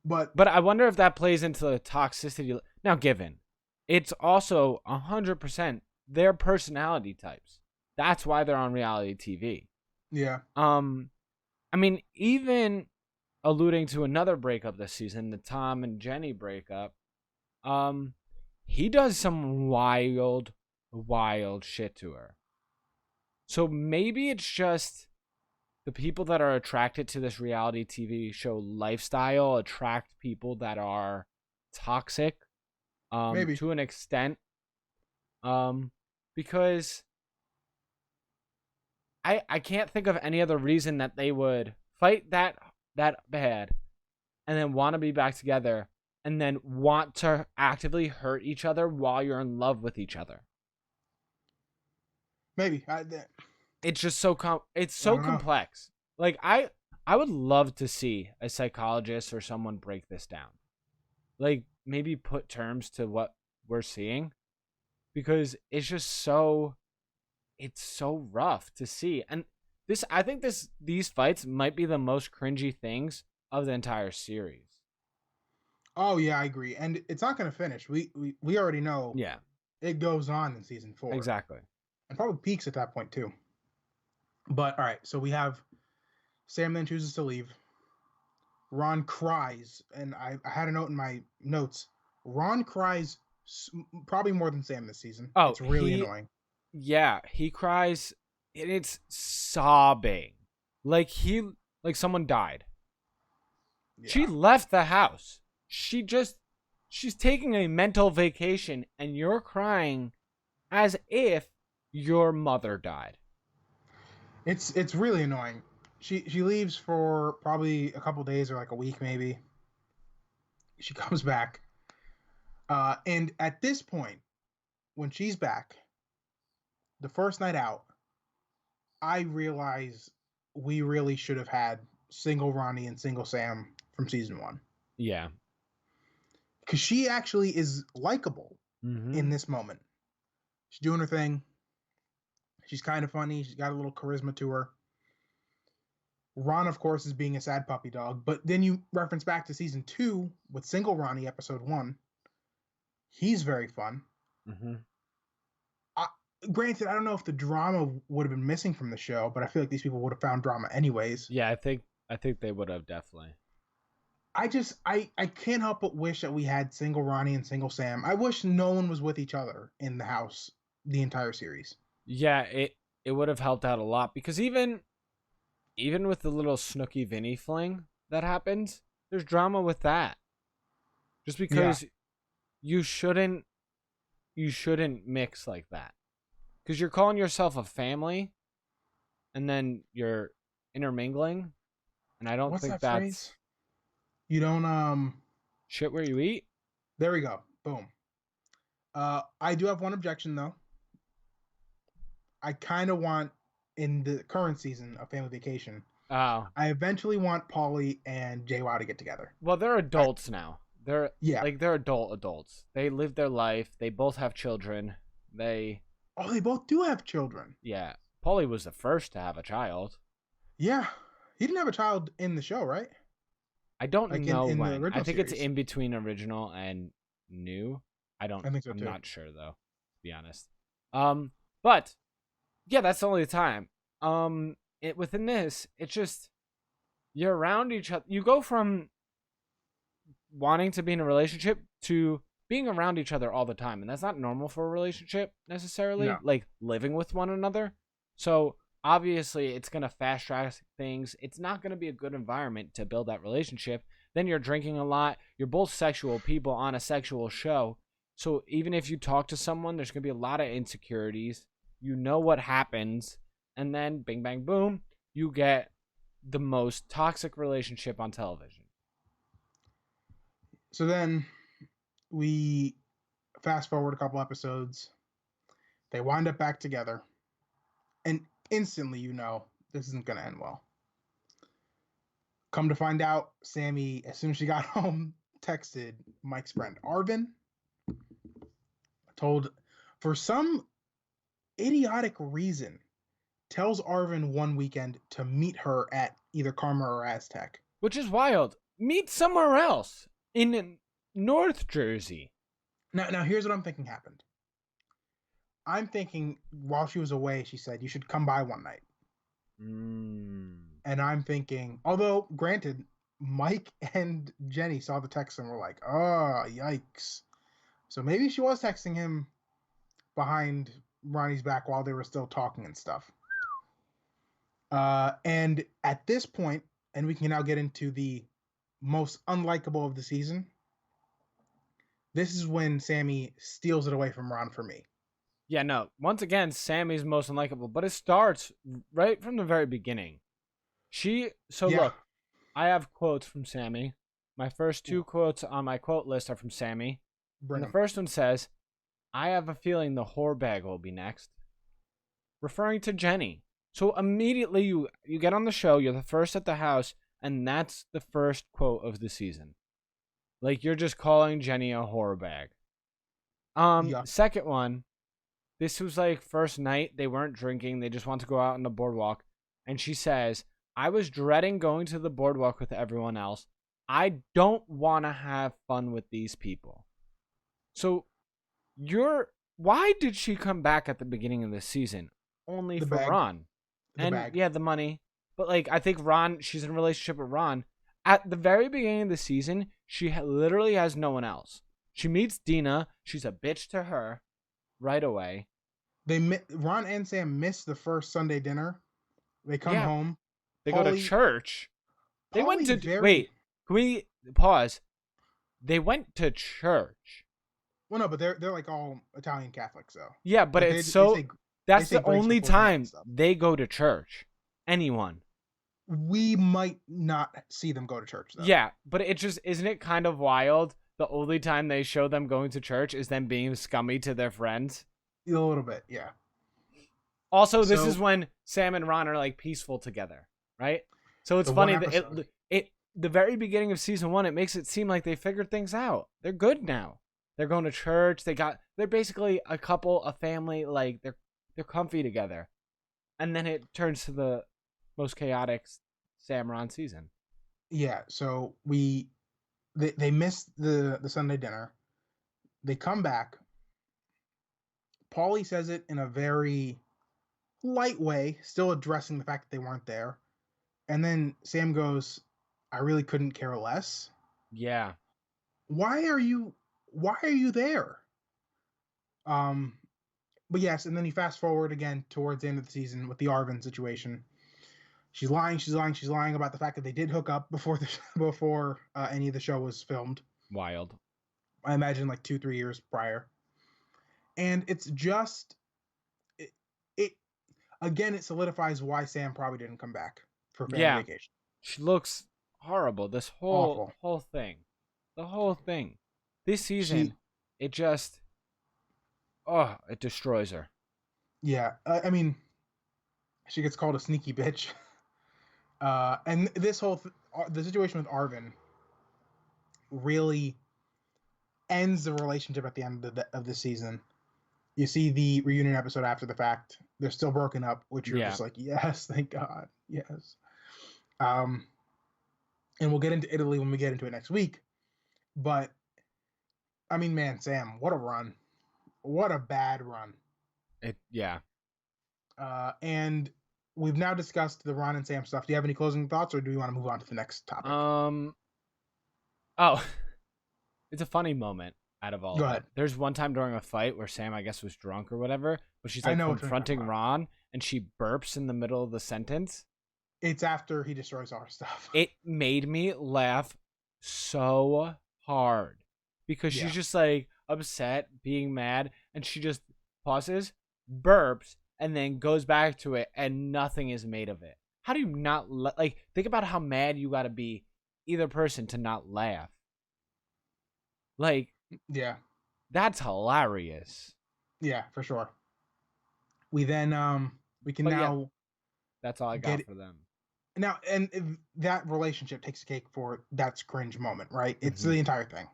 [SPEAKER 1] But
[SPEAKER 2] But I wonder if that plays into the toxicity. Now, given it's also 100% their personality types. That's why they're on reality TV.
[SPEAKER 1] yeah,
[SPEAKER 2] I mean, even alluding to another breakup this season, the Tom and Jenny breakup. Um, he does some wild, wild shit to her. So maybe it's just the people that are attracted to this reality TV show lifestyle attract people that are toxic,
[SPEAKER 1] maybe.
[SPEAKER 2] to an extent, because I can't think of any other reason that they would fight that bad and then want to be back together and then want to actively hurt each other while you're in love with each other.
[SPEAKER 1] Maybe.
[SPEAKER 2] It's just so it's
[SPEAKER 1] I
[SPEAKER 2] so
[SPEAKER 1] don't know.
[SPEAKER 2] complex. Like, I would love to see a psychologist or someone break this down. Like, maybe put terms to what we're seeing, because it's so rough to see. And I think these fights might be the most cringy things of the entire series.
[SPEAKER 1] Oh yeah, I agree. And it's not going to finish. We already know
[SPEAKER 2] Yeah,
[SPEAKER 1] it goes on in season 4,
[SPEAKER 2] exactly.
[SPEAKER 1] and probably peaks at that point too. But all right, so we have Sam then chooses to leave. Ron cries, and I had a note in my notes. Ron cries probably more than Sam this season.
[SPEAKER 2] Oh,
[SPEAKER 1] It's really annoying.
[SPEAKER 2] yeah, he cries and it's sobbing. Like like someone died. She
[SPEAKER 1] Yeah,
[SPEAKER 2] left the house. She's taking a mental vacation and you're crying as if your mother died.
[SPEAKER 1] it's really annoying. She leaves for probably a couple days or like a week maybe. She comes back, and at this point, when she's back, the first night out, I realize we really should have had single Ronnie and single Sam from season 1,
[SPEAKER 2] Yeah.
[SPEAKER 1] because she actually is likable
[SPEAKER 2] Mm-hmm.
[SPEAKER 1] in this moment. She's doing her thing. She's kind of funny. She's got a little charisma to her. Ron, of course, is being a sad puppy dog. But then you reference back to season 2 with single Ronnie, episode 1. He's very fun.
[SPEAKER 2] Mm-hmm.
[SPEAKER 1] I, Granted, I don't know if the drama would have been missing from the show, but I feel like these people would have found drama anyways.
[SPEAKER 2] Yeah, I think they would have definitely.
[SPEAKER 1] I can't help but wish that we had single Ronnie and single Sam. I wish no one was with each other in the house the entire series.
[SPEAKER 2] Yeah, it would have helped out a lot because even with the little Snooky Vinny fling that happens, there's drama with that. Just
[SPEAKER 1] Yeah.
[SPEAKER 2] because you shouldn't mix like that. Because you're calling yourself a family and then you're intermingling, and I don't
[SPEAKER 1] What's
[SPEAKER 2] think
[SPEAKER 1] that
[SPEAKER 2] that's
[SPEAKER 1] phrase? You don't
[SPEAKER 2] shit where you eat.
[SPEAKER 1] There we go. Boom. I do have one objection though. I kind of want in the current season of Family Vacation.
[SPEAKER 2] Oh,
[SPEAKER 1] I eventually want Paulie and JWoww to get together.
[SPEAKER 2] well, they're
[SPEAKER 1] I,
[SPEAKER 2] adults now. They're
[SPEAKER 1] yeah.
[SPEAKER 2] like they're adults. They live their life. They both have children. They
[SPEAKER 1] Oh, they both do have children.
[SPEAKER 2] Yeah. Polly was the first to have a child.
[SPEAKER 1] Yeah. He didn't have a child in the show, right?
[SPEAKER 2] I don't
[SPEAKER 1] Like
[SPEAKER 2] know
[SPEAKER 1] in the
[SPEAKER 2] when. I
[SPEAKER 1] original
[SPEAKER 2] think it's
[SPEAKER 1] series.
[SPEAKER 2] in between original and new.
[SPEAKER 1] I think so
[SPEAKER 2] I'm
[SPEAKER 1] too.
[SPEAKER 2] not sure though, to be honest. But yeah, that's the only time. Within this, it's just you're around each other. You go from wanting to be in a relationship to being around each other all the time, and that's not normal for a relationship necessarily,
[SPEAKER 1] No.
[SPEAKER 2] like living with one another. So obviously it's going to fast track things. It's not going to be a good environment to build that relationship. Then you're drinking a lot. You're both sexual people on a sexual show. So even if you talk to someone, there's going to be a lot of insecurities. You know what happens, and then bing bang boom, you get the most toxic relationship on television.
[SPEAKER 1] So then we fast forward a couple episodes. They wind up back together. And instantly, this isn't going to end well. Come to find out, Sammy, as soon as she got home, texted Mike's friend Arvin, told, for some idiotic reason, tells Arvin one weekend to meet her at either Karma or Aztec.
[SPEAKER 2] Which is wild. Meet somewhere else in North Jersey.
[SPEAKER 1] Now here's what I'm thinking happened. I'm thinking while she was away, she said, you should come by one night. And I'm thinking, although granted, Mike and Jenny saw the text and were like, oh, yikes. So maybe she was texting him behind Ronnie's back while they were still talking and stuff. And at this point, and we can now get into the most unlikable of the season, this is when Sammy steals it away from Ron for me.
[SPEAKER 2] Yeah, no. Once again, Sammy's most unlikable, but it starts right from the very beginning. Look, I have quotes from Sammy. My first two quotes on my quote list are from Sammy.
[SPEAKER 1] Bring
[SPEAKER 2] And the
[SPEAKER 1] him.
[SPEAKER 2] first one says, I have a feeling the whore bag will be next. Referring to Jenny. So immediately you get on the show, you're the first at the house, and that's the first quote of the season. Like you're just calling Jenny a whore bag. Second one, this was like first night, they weren't drinking, they just want to go out on the boardwalk. And she says, I was dreading going to the boardwalk with everyone else. I don't want to have fun with these people. So why did she come back at the beginning of the season? Only
[SPEAKER 1] The
[SPEAKER 2] for
[SPEAKER 1] bag.
[SPEAKER 2] Ron. Yeah, the money. But like I think Ron, she's in a relationship with Ron. At the very beginning of the season, she literally has no one else. She meets Dina. She's a bitch to her right away.
[SPEAKER 1] Ron and Sam miss the first Sunday dinner. They come home.
[SPEAKER 2] They go to church. They went to wait. Can we pause? They went to church.
[SPEAKER 1] Well, no, but they're like all Italian Catholics though.
[SPEAKER 2] Yeah, but
[SPEAKER 1] like
[SPEAKER 2] that's the only time they go to church. Anyone.
[SPEAKER 1] We might not see them go to church though.
[SPEAKER 2] Yeah, but it just isn't it kind of wild? The only time they show them going to church is them being scummy to their friends.
[SPEAKER 1] A little bit, yeah.
[SPEAKER 2] Also, this is when Sam and Ron are like peaceful together, right? So it's funny that the very beginning of season 1, it makes it seem like they figured things out. They're good now. They're going to church. They're basically a couple, a family. Like they're comfy together, and then it turns to the most chaotic Sam Ron season.
[SPEAKER 1] Yeah. So they missed the Sunday dinner. They come back. Paulie says it in a very light way, still addressing the fact that they weren't there. And then Sam goes, I really couldn't care less.
[SPEAKER 2] Yeah.
[SPEAKER 1] Why are you there? But yes, and then you fast forward again towards the end of the season with the Arvin situation. She's lying about the fact that they did hook up before any of the show was filmed.
[SPEAKER 2] Wild.
[SPEAKER 1] I imagine like 2-3 years prior. And it's just it again, it solidifies why Sam probably didn't come back for Family Vacation.
[SPEAKER 2] She looks horrible. This whole thing. The whole thing. This season, it just Oh, it destroys her.
[SPEAKER 1] Yeah, I mean, she gets called a sneaky bitch. And this the situation with Arvin really ends the relationship at the end of the season. You see the reunion episode after the fact. They're still broken up, which you're
[SPEAKER 2] Yeah.
[SPEAKER 1] just like, yes, thank God, yes. Um, and we'll get into Italy when we get into it next week. But I mean, man, Sam, what a run! What a bad run!
[SPEAKER 2] Yeah.
[SPEAKER 1] And we've now discussed the Ron and Sam stuff. Do you have any closing thoughts, or do we want to move on to the next topic?
[SPEAKER 2] Um. Oh, it's a funny moment out of all
[SPEAKER 1] Go
[SPEAKER 2] of
[SPEAKER 1] ahead.
[SPEAKER 2] it. There's one time during a fight where Sam, I guess, was drunk or whatever, but she's
[SPEAKER 1] I
[SPEAKER 2] like
[SPEAKER 1] know what you're talking
[SPEAKER 2] confronting
[SPEAKER 1] about.
[SPEAKER 2] Ron and she burps in the middle of the sentence.
[SPEAKER 1] It's after he destroys all our stuff.
[SPEAKER 2] It made me laugh so hard because
[SPEAKER 1] Yeah,
[SPEAKER 2] she's just like upset, being mad, and she just pauses, burps, and then goes back to it, and nothing is made of it. How do you not like? Think about how mad you got to be, either person, to not laugh. Like,
[SPEAKER 1] yeah,
[SPEAKER 2] that's hilarious.
[SPEAKER 1] yeah, for sure. We then we can
[SPEAKER 2] But yeah,
[SPEAKER 1] now
[SPEAKER 2] that's all I got
[SPEAKER 1] get
[SPEAKER 2] for them.
[SPEAKER 1] now, and that relationship takes a cake for that's cringe moment, right? It's
[SPEAKER 2] Hmm.
[SPEAKER 1] the entire thing.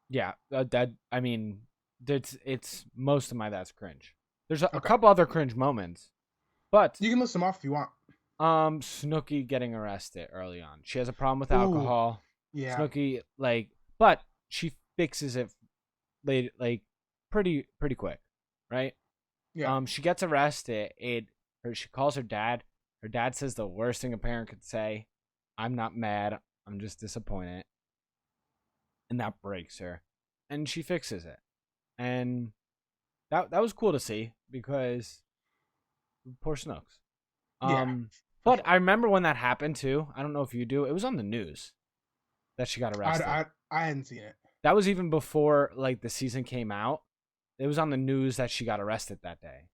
[SPEAKER 2] Yeah, that I mean, it's most of my that's cringe. There's a
[SPEAKER 1] Okay,
[SPEAKER 2] couple other cringe moments, but
[SPEAKER 1] you can list them off if you want.
[SPEAKER 2] Snooki getting arrested early on. She has a problem with
[SPEAKER 1] Ooh,
[SPEAKER 2] alcohol.
[SPEAKER 1] yeah,
[SPEAKER 2] Snooki but she fixes it late, like pretty quick, right?
[SPEAKER 1] yeah,
[SPEAKER 2] She gets arrested. She calls her dad. Her dad says the worst thing a parent could say. I'm not mad. I'm just disappointed, and that breaks her, and she fixes it, and that was cool to see because poor Snooks.
[SPEAKER 1] yeah,
[SPEAKER 2] Um,
[SPEAKER 1] for
[SPEAKER 2] but
[SPEAKER 1] sure.
[SPEAKER 2] I remember when that happened too. I don't know if you do. It was on the news that she got
[SPEAKER 1] I,
[SPEAKER 2] arrested.
[SPEAKER 1] I, I hadn't seen it.
[SPEAKER 2] That was even before like the season came out. It was on the news that she got arrested that day.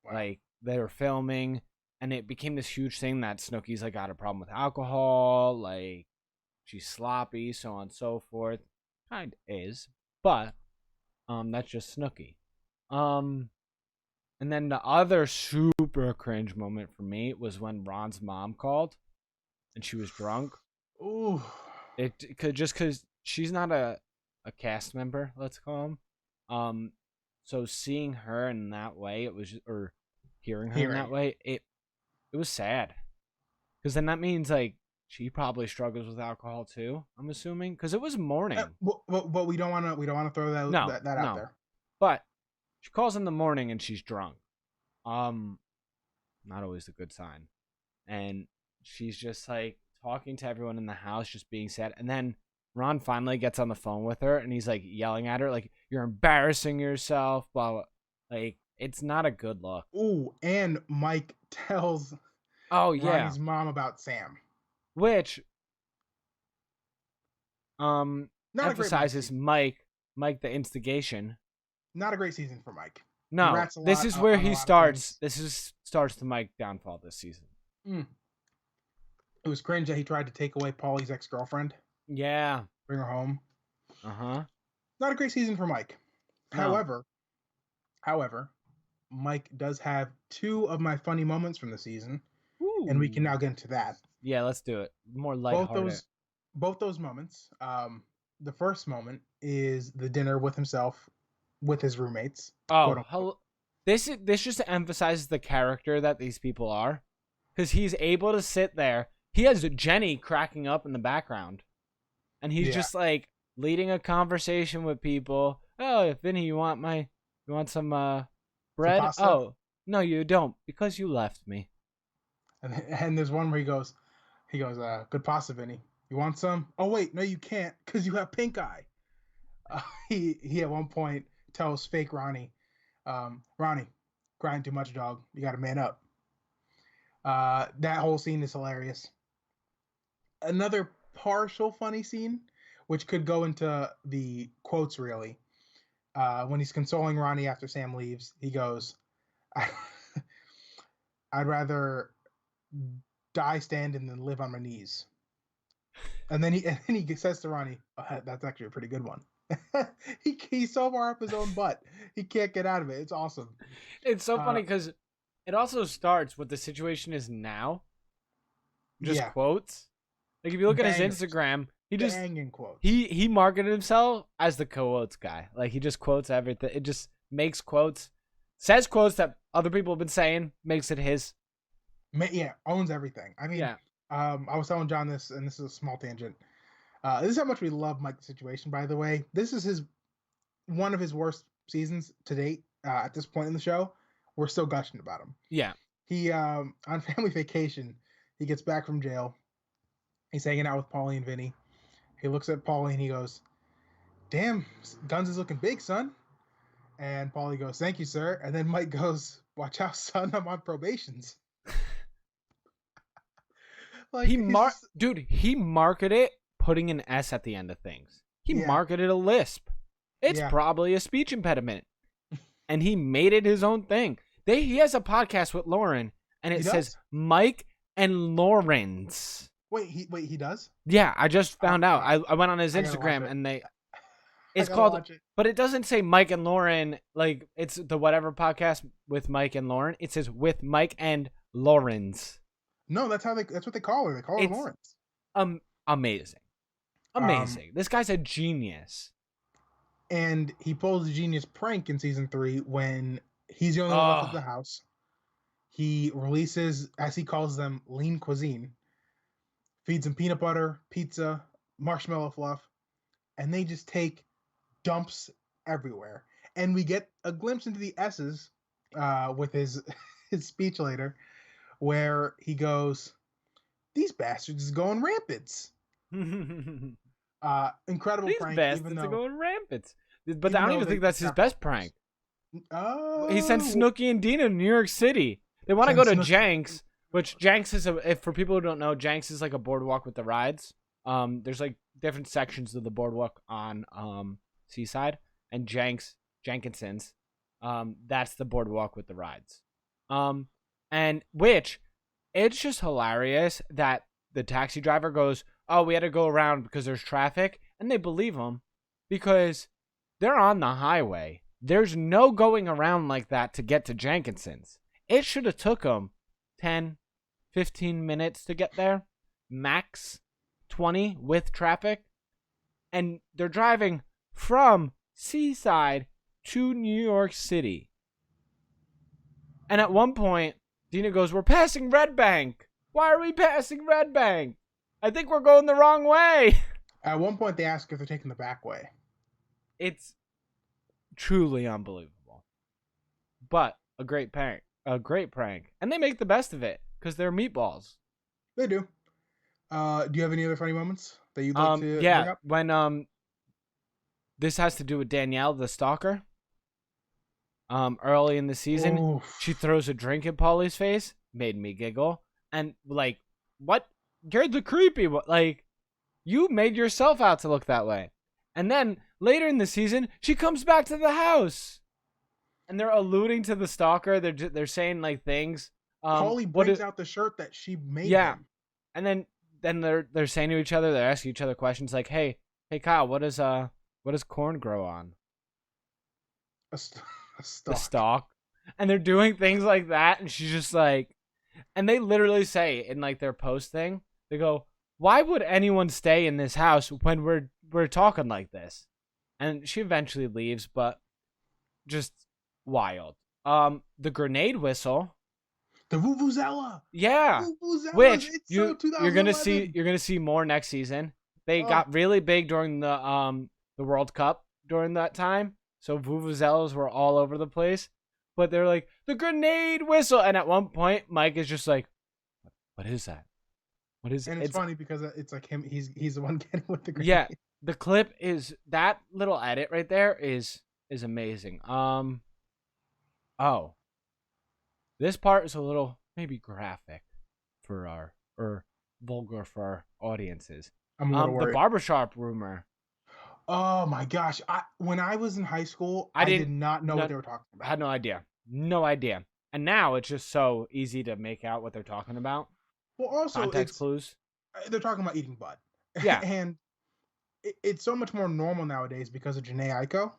[SPEAKER 1] Wow.
[SPEAKER 2] Like they were filming, and it became this huge thing that Snooki's like got a problem with alcohol, like she's sloppy, so on and so forth. Kind is, but that's just Snooki. Um, and then the other super cringe moment for me was when Ron's mom called and she was drunk.
[SPEAKER 1] Ooh,
[SPEAKER 2] It could just because she's not a cast member, let's call him. So seeing her in that way, it was or hearing her in that
[SPEAKER 1] hearing.
[SPEAKER 2] way, it was sad because then that means like she probably struggles with alcohol too. I'm assuming because it was morning.
[SPEAKER 1] But we don't want to throw
[SPEAKER 2] No,
[SPEAKER 1] that out
[SPEAKER 2] no,
[SPEAKER 1] there.
[SPEAKER 2] but she calls in the morning and she's drunk. Um, Not always a good sign. And she's just like talking to everyone in the house, just being sad. And then Ron finally gets on the phone with her and he's like yelling at her, like, you're embarrassing yourself, blah, blah. Like, it's not a good look.
[SPEAKER 1] Ooh, and Mike tells
[SPEAKER 2] Oh, yeah.
[SPEAKER 1] Ronnie's mom about Sam.
[SPEAKER 2] Which
[SPEAKER 1] Not a great Mike
[SPEAKER 2] emphasizes
[SPEAKER 1] season.
[SPEAKER 2] Mike the instigation.
[SPEAKER 1] Not a great season for Mike. He
[SPEAKER 2] No,
[SPEAKER 1] rats a
[SPEAKER 2] this
[SPEAKER 1] lot
[SPEAKER 2] is where
[SPEAKER 1] on a
[SPEAKER 2] he
[SPEAKER 1] lot of
[SPEAKER 2] starts.
[SPEAKER 1] things.
[SPEAKER 2] Starts the Mike downfall this season.
[SPEAKER 1] Mm. It was cringe that he tried to take away Paulie's ex-girlfriend,
[SPEAKER 2] Yeah.
[SPEAKER 1] bring her home.
[SPEAKER 2] Uh-huh.
[SPEAKER 1] Not a great season for Mike.
[SPEAKER 2] No.
[SPEAKER 1] However, Mike does have two of my funny moments from the season, and we can
[SPEAKER 2] Ooh.
[SPEAKER 1] now get into that.
[SPEAKER 2] Yeah, let's do it. More
[SPEAKER 1] Both
[SPEAKER 2] lighthearted.
[SPEAKER 1] those, both those moments. The first moment is the dinner with himself, with his roommates, quote unquote.
[SPEAKER 2] This just emphasizes the character that these people are, because he's able to sit there. He has Jenny cracking up in the background, and he's
[SPEAKER 1] Yeah,
[SPEAKER 2] just like leading a conversation with people. Oh, Vinny, you want some
[SPEAKER 1] some
[SPEAKER 2] bread?
[SPEAKER 1] pasta,
[SPEAKER 2] Oh, no, you don't, because you left me.
[SPEAKER 1] and there's one where he goes, "Good pasta, Vinny. You want some? Oh wait, no, you can't, cause you have pink eye." He at one point tells fake Ronnie, "Ronnie, crying too much, dog. You got to man up." That whole scene is hilarious. Another partial funny scene, which could go into the quotes really. When he's consoling Ronnie after Sam leaves, he goes, "I'd rather die standing than live on my knees." And then he says to Ronnie, "Oh, that's actually a pretty good one." He's so far up his own butt, he can't get out of it. It's awesome.
[SPEAKER 2] It's so
[SPEAKER 1] Uh,
[SPEAKER 2] funny because it also starts what the situation is now. Just
[SPEAKER 1] yeah,
[SPEAKER 2] quotes. Like if you look at his
[SPEAKER 1] bangers,
[SPEAKER 2] Instagram,
[SPEAKER 1] banging quotes.
[SPEAKER 2] he marketed himself as the quotes guy. Like he just quotes everything. It just makes quotes, says quotes that other people have been saying, makes it his.
[SPEAKER 1] Yeah, owns everything. I mean,
[SPEAKER 2] Yeah.
[SPEAKER 1] I was telling John this, and this is a small tangent. This is how much we love Mike the Situation. By the way, this is one of his worst seasons to date. At this point in the show, we're still gushing about him.
[SPEAKER 2] Yeah.
[SPEAKER 1] He on family vacation, he gets back from jail. He's hanging out with Paulie and Vinny. He looks at Paulie and he goes, "Damn, Guns is looking big, son." And Paulie goes, "Thank you, sir." And then Mike goes, "Watch out, son, I'm on probations." Like he's just,
[SPEAKER 2] Dude, he marketed putting an S at the end of things. He
[SPEAKER 1] yeah,
[SPEAKER 2] marketed a lisp. It's
[SPEAKER 1] yeah.
[SPEAKER 2] probably a speech impediment. And he made it his own thing. He has a podcast with Lauren, and it says Mike and Lawrence.
[SPEAKER 1] Wait, he does?
[SPEAKER 2] Yeah, I just found out. I went on his
[SPEAKER 1] I gotta watch
[SPEAKER 2] Instagram
[SPEAKER 1] it.
[SPEAKER 2] and
[SPEAKER 1] I
[SPEAKER 2] it's
[SPEAKER 1] gotta
[SPEAKER 2] called,
[SPEAKER 1] watch it.
[SPEAKER 2] but it doesn't say Mike and Lauren. Like it's the whatever podcast with Mike and Lauren. It says with Mike and Lawrence.
[SPEAKER 1] No, that's what they call her. They call her
[SPEAKER 2] It's
[SPEAKER 1] Lawrence.
[SPEAKER 2] amazing. This guy's a genius.
[SPEAKER 1] And he pulls a genius prank in season 3 when he's the only one left at the house. He releases, as he calls them, lean cuisine. Feeds them peanut butter, pizza, marshmallow fluff, and they just take dumps everywhere. And we get a glimpse into the S's with his his speech later, where he goes, "These bastards is going rampant." Incredible
[SPEAKER 2] These
[SPEAKER 1] prank.
[SPEAKER 2] bastards are going rampant. But I don't even think that's his best prank. He sent Snooki and Dina to New York City. They want to go to Jenks, which Jenks is if for people who don't know, Jenks is like a boardwalk with the rides. There's like different sections of the boardwalk on Seaside, and Jenkinson's, that's the boardwalk with the rides. And which it's just hilarious that the taxi driver goes, "Oh, we had to go around because there's traffic," and they believe him because they're on the highway. There's no going around like that to get to Jenkinson's. It should have took them 10, 15 minutes to get there, max 20 with traffic, and they're driving from Seaside to New York City. And at one point, Dina goes, "We're passing Red Bank. Why are we passing Red Bank? I think we're going the wrong way."
[SPEAKER 1] At one point, they ask if they're taking the back way.
[SPEAKER 2] It's truly unbelievable. But a great prank. And they make the best of it because they're meatballs.
[SPEAKER 1] They do. Do you have any other funny moments that you'd like to
[SPEAKER 2] yeah,
[SPEAKER 1] bring up?
[SPEAKER 2] when this has to do with Danielle, the stalker. Early in the season,
[SPEAKER 1] Oof.
[SPEAKER 2] she throws a drink in Paulie's face, made me giggle. And like, what? You're the creepy one. Like, you made yourself out to look that way. And then later in the season, she comes back to the house, and they're alluding to the stalker. They're saying like things.
[SPEAKER 1] Paulie brings out the shirt that she made him.
[SPEAKER 2] And then they're saying to each other, they're asking each other questions like, "Hey Kyle, what does corn grow on?"
[SPEAKER 1] A
[SPEAKER 2] The stalk. And they're doing things like that, and she's just like, and they literally say in like their post thing, they go, "Why would anyone stay in this house when we're talking like this?" And she eventually leaves, but just wild. The grenade whistle.
[SPEAKER 1] The Vuvuzela.
[SPEAKER 2] Yeah.
[SPEAKER 1] Vuvuzela,
[SPEAKER 2] Which
[SPEAKER 1] you're
[SPEAKER 2] gonna see more next season. They got really big during the World Cup during that time. So vuvuzelas were all over the place. But they're like, the grenade whistle. And at one point, Mike is just like, "What is that? What is it?"
[SPEAKER 1] And it's funny because it's like him. He's the one getting with the grenade.
[SPEAKER 2] Yeah, the clip is that little edit right there is amazing. Oh, this part is a little maybe graphic for our or vulgar for our audiences.
[SPEAKER 1] I'm a little worried.
[SPEAKER 2] The barbershop rumor.
[SPEAKER 1] Oh my gosh! When I was in high school, I did not know what they were talking about.
[SPEAKER 2] I had no idea. And now it's just so easy to make out what they're talking about.
[SPEAKER 1] Well, also
[SPEAKER 2] context clues.
[SPEAKER 1] They're talking about eating butt.
[SPEAKER 2] Yeah.
[SPEAKER 1] And it's so much more normal nowadays because of Janae Aiko,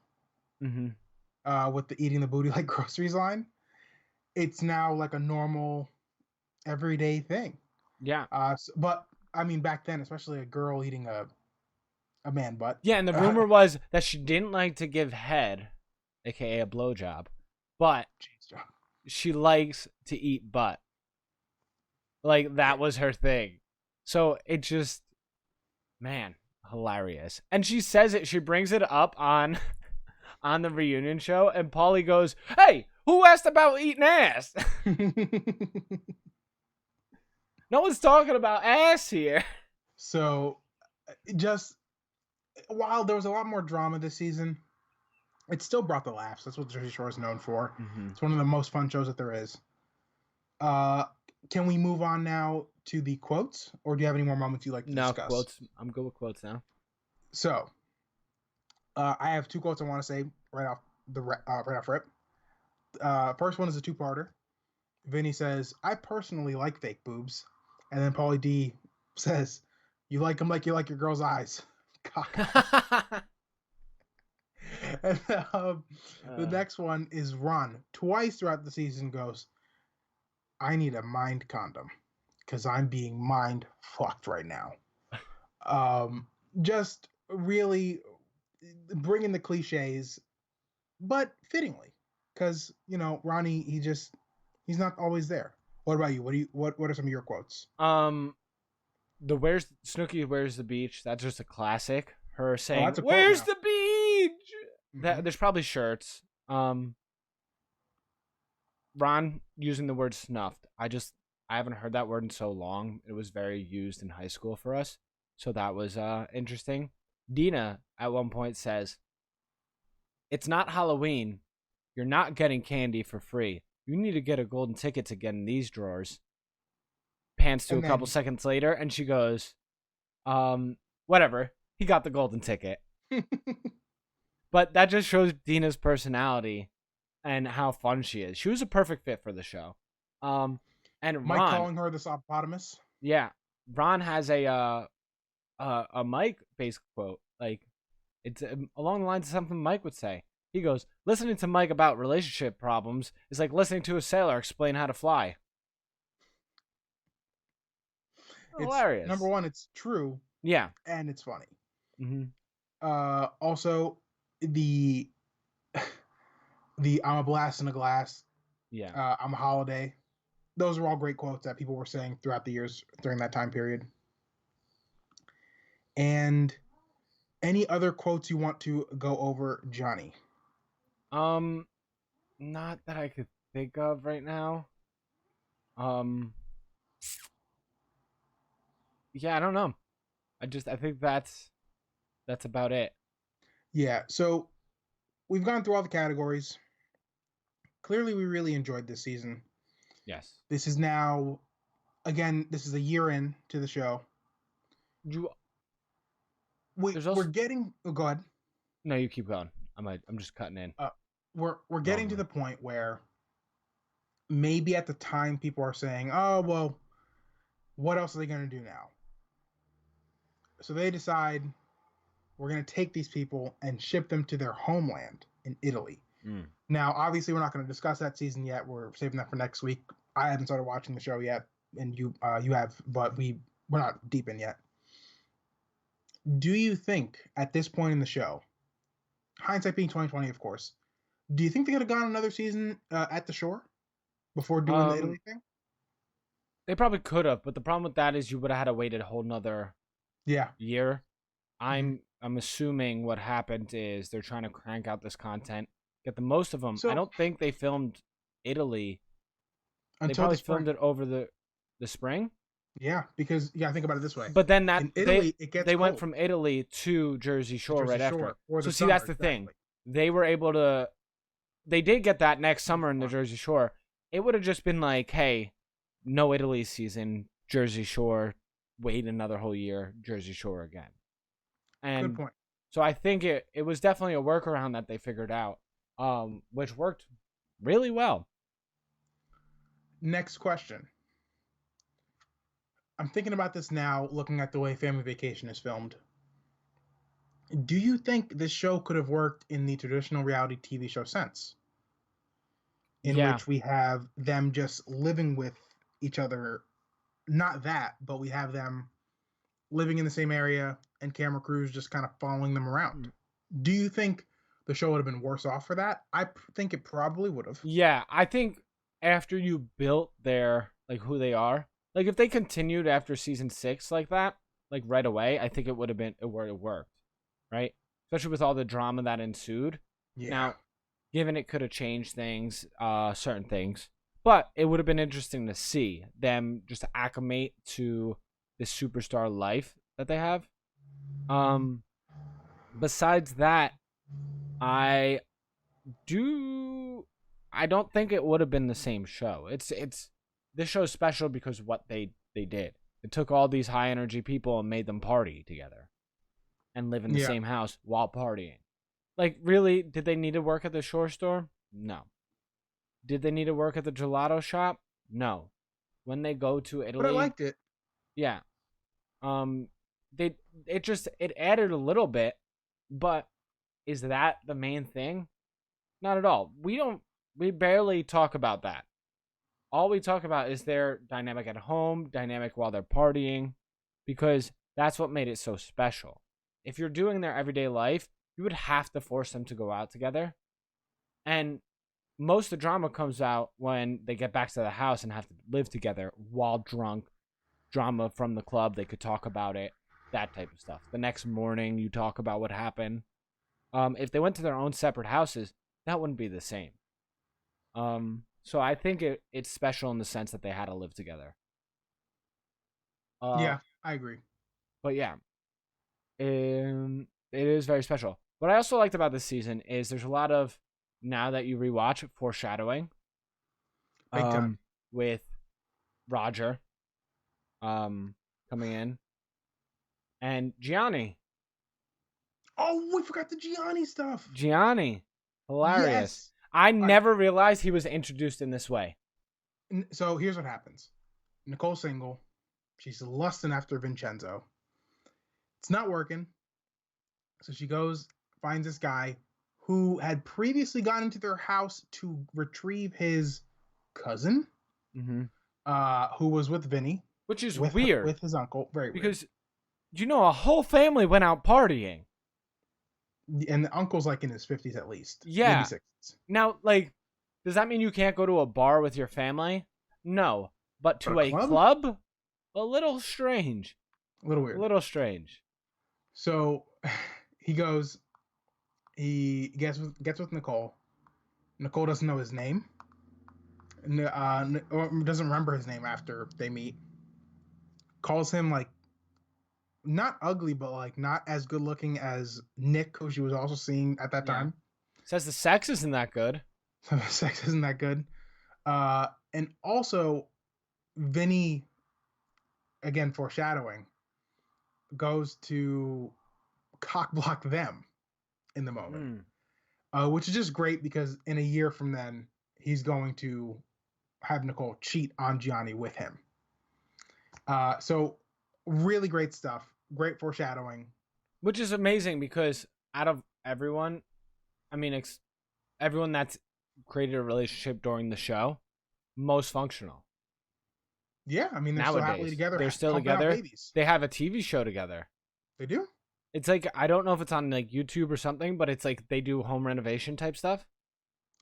[SPEAKER 2] Mm-hmm.
[SPEAKER 1] with the eating the booty like groceries line. It's now like a normal everyday thing.
[SPEAKER 2] Yeah.
[SPEAKER 1] But I mean, back then, especially a girl eating a man butt.
[SPEAKER 2] Yeah, and the rumor was that she didn't like to give head, aka a blowjob, but she likes to eat butt. Like that was her thing. So it just, man, hilarious. And she says it. She brings it up on on the reunion show, and Paulie goes, "Hey, who asked about eating ass? No one's talking about ass here."
[SPEAKER 1] So, just while there was a lot more drama this season, it still brought the laughs. That's what Jersey Shore is known for.
[SPEAKER 2] Mm-hmm.
[SPEAKER 1] It's one of the most fun shows that there is. Uh, can we move on now to the quotes, or do you have any more moments you'd like to
[SPEAKER 2] No
[SPEAKER 1] discuss?
[SPEAKER 2] quotes. I'm good with quotes now.
[SPEAKER 1] So, I have two quotes I want to say right off rip. First one is a two-parter. Vinny says, "I personally like fake boobs," and then Paulie D says, "You like them like you like your girl's eyes." And the next one is Ron. Twice throughout the season goes, "I need a mind condom because I'm being mind fucked right now." Just really bringing the cliches, but fittingly, because Ronnie, he's not always there. What about you? What are some of your quotes?
[SPEAKER 2] The where's Snooki, where's the beach? That's just a classic. Her saying,
[SPEAKER 1] That's a quote
[SPEAKER 2] "Where's
[SPEAKER 1] now.
[SPEAKER 2] the beach?"
[SPEAKER 1] Mm-hmm.
[SPEAKER 2] There's probably shirts. Ron using the word snuffed. I haven't heard that word in so long. It was very used in high school for us, so that was interesting. Dina at one point says, "It's not Halloween. You're not getting candy for free. You need to get a golden ticket to get in these drawers." Pans to a
[SPEAKER 1] And
[SPEAKER 2] couple
[SPEAKER 1] then
[SPEAKER 2] seconds later, and she goes, whatever. He got the golden ticket." But that just shows Dina's personality and how fun she is. She was a perfect fit for the show. And
[SPEAKER 1] Mike
[SPEAKER 2] Ron,
[SPEAKER 1] calling her the Sopopotamus.
[SPEAKER 2] yeah, Ron has a Mike based quote. Like it's along the lines of something Mike would say. He goes, "Listening to Mike about relationship problems is like listening to a sailor explain how to fly."
[SPEAKER 1] It's number
[SPEAKER 2] Hilarious.
[SPEAKER 1] one, it's true,
[SPEAKER 2] Yeah.
[SPEAKER 1] and it's funny.
[SPEAKER 2] Mm-hmm.
[SPEAKER 1] Also, the the "I'm a blast in a glass,"
[SPEAKER 2] Yeah.
[SPEAKER 1] "I'm a holiday." Those are all great quotes that people were saying throughout the years during that time period. And any other quotes you want to go over, Johnny?
[SPEAKER 2] Um, Not that I could think of right now. Um, yeah, I don't know. I think that's about it.
[SPEAKER 1] Yeah. So we've gone through all the categories. Clearly, we really enjoyed this season.
[SPEAKER 2] Yes.
[SPEAKER 1] This is now, again, this is a year in to the show.
[SPEAKER 2] You
[SPEAKER 1] We
[SPEAKER 2] there's
[SPEAKER 1] we're
[SPEAKER 2] also
[SPEAKER 1] getting. Oh, go ahead.
[SPEAKER 2] no. You keep going. I'm just cutting in
[SPEAKER 1] Uh, we're getting to
[SPEAKER 2] normally.
[SPEAKER 1] the point where maybe at the time people are saying, "Oh well, what else are they going to do now?" So they decide we're going to take these people and ship them to their homeland in Italy.
[SPEAKER 2] Mm.
[SPEAKER 1] Now, obviously, we're not going to discuss that season yet. We're saving that for next week. I haven't started watching the show yet, and you have, but we're not deep in yet. Do you think at this point in the show, hindsight being 2020, of course, do you think they could have gone another season at the shore before doing the
[SPEAKER 2] Um,
[SPEAKER 1] Italy thing?
[SPEAKER 2] they probably could have, but the problem with that is you would have had to wait a whole nother
[SPEAKER 1] Yeah.
[SPEAKER 2] year.
[SPEAKER 1] Mm-hmm.
[SPEAKER 2] I'm assuming what happened is they're trying to crank out this content, get the most of them. I
[SPEAKER 1] So
[SPEAKER 2] don't think they filmed Italy. They
[SPEAKER 1] until the
[SPEAKER 2] probably
[SPEAKER 1] spring.
[SPEAKER 2] filmed it over the spring.
[SPEAKER 1] Yeah, because you got to think about it this way.
[SPEAKER 2] But then that
[SPEAKER 1] In Italy, it gets
[SPEAKER 2] they went
[SPEAKER 1] cold.
[SPEAKER 2] from Italy to Jersey
[SPEAKER 1] The
[SPEAKER 2] Shore
[SPEAKER 1] Jersey
[SPEAKER 2] right after.
[SPEAKER 1] Shore or
[SPEAKER 2] So
[SPEAKER 1] the
[SPEAKER 2] see, that's
[SPEAKER 1] summer,
[SPEAKER 2] the thing.
[SPEAKER 1] exactly.
[SPEAKER 2] They were able to. They did get that next summer in the
[SPEAKER 1] Before.
[SPEAKER 2] Jersey Shore. It would have just been like, hey, no Italy season, Jersey Shore. Wait another whole year, Jersey Shore again.
[SPEAKER 1] Good
[SPEAKER 2] And
[SPEAKER 1] point.
[SPEAKER 2] so I think it was definitely a workaround that they figured out, which worked really well.
[SPEAKER 1] Next question. I'm thinking about this now, looking at the way Family Vacation is filmed. Do you think this show could have worked in the traditional reality TV show sense, in
[SPEAKER 2] Yeah.
[SPEAKER 1] which we have them just living with each other? Not that, but we have them living in the same area and camera crews just kind of following them around. Do you think the show would have been worse off for that? Think it probably would have.
[SPEAKER 2] Yeah, I think after you built their like who they are, like if they continued after season 6 like that, like right away, I think it would have worked, right? Especially with all the drama that ensued.
[SPEAKER 1] Yeah.
[SPEAKER 2] Now, given it could have changed things, certain things, but it would have been interesting to see them just acclimate to this superstar life that they have. Um, Besides that, I do I don't think it would have been the same show. It's this show's special because what they did. It took all these high energy people and made them party together and live in the
[SPEAKER 1] Yeah.
[SPEAKER 2] same house while partying. Like really, did they need to work at the shore store? No. Did they need to work at the gelato shop? No. When they go to
[SPEAKER 1] But I
[SPEAKER 2] Italy,
[SPEAKER 1] liked it.
[SPEAKER 2] yeah. Um they it added a little bit, but is that the main thing? Not at all. We barely talk about that. All we talk about is their dynamic at home, dynamic while they're partying, because that's what made it so special. If you're doing their everyday life, you would have to force them to go out together. And most of the drama comes out when they get back to the house and have to live together while drunk. Drama from the club, they could talk about it, that type of stuff. The next morning, you talk about what happened. If they went to their own separate houses, that wouldn't be the same. So I think it's special in the sense that they had to live together. Uh,
[SPEAKER 1] Yeah, I agree.
[SPEAKER 2] but yeah, it is very special. What I also liked about this season is there's a lot of now that you rewatch foreshadowing.
[SPEAKER 1] Big time.
[SPEAKER 2] With Roger, coming in and Gianni.
[SPEAKER 1] Oh, we forgot the Gianni stuff.
[SPEAKER 2] Gianni, hilarious.
[SPEAKER 1] Yes.
[SPEAKER 2] I
[SPEAKER 1] All right.
[SPEAKER 2] never realized he was introduced in this way.
[SPEAKER 1] So here's what happens. Nicole's single. She's lusting after Vincenzo. It's not working. So she goes, finds this guy who had previously gone into their house to retrieve his cousin, who was with Vinny,
[SPEAKER 2] Which is
[SPEAKER 1] with
[SPEAKER 2] weird.
[SPEAKER 1] with his uncle. Very
[SPEAKER 2] because a whole family went out partying.
[SPEAKER 1] weird. And the uncle's like in his 50s at least.
[SPEAKER 2] Yeah.
[SPEAKER 1] Maybe 60s.
[SPEAKER 2] Now, like, does that mean you can't go to a bar with your family? No. But to a club? A little strange.
[SPEAKER 1] A little weird.
[SPEAKER 2] A little strange.
[SPEAKER 1] So he goes, he gets with Nicole. Nicole doesn't know his name. Or doesn't remember his name after they meet. Calls him like not ugly, but like not as good looking as Nick, who she was also seeing at that time.
[SPEAKER 2] Says the sex isn't that good.
[SPEAKER 1] Sex isn't that good. And also, Vinny, again foreshadowing, goes to cock block them in the moment, which is just great because in a year from then, he's going to have Nicole cheat on Gianni with him. So really great stuff. Great foreshadowing.
[SPEAKER 2] Which is amazing because out of everyone, I mean, everyone that's created a relationship during the show, most functional.
[SPEAKER 1] Yeah, I mean, they're
[SPEAKER 2] Nowadays,
[SPEAKER 1] still happily together.
[SPEAKER 2] They're still together. They have a TV show together.
[SPEAKER 1] They do?
[SPEAKER 2] It's like, I don't know if it's on like YouTube or something, but it's like they do home renovation type stuff.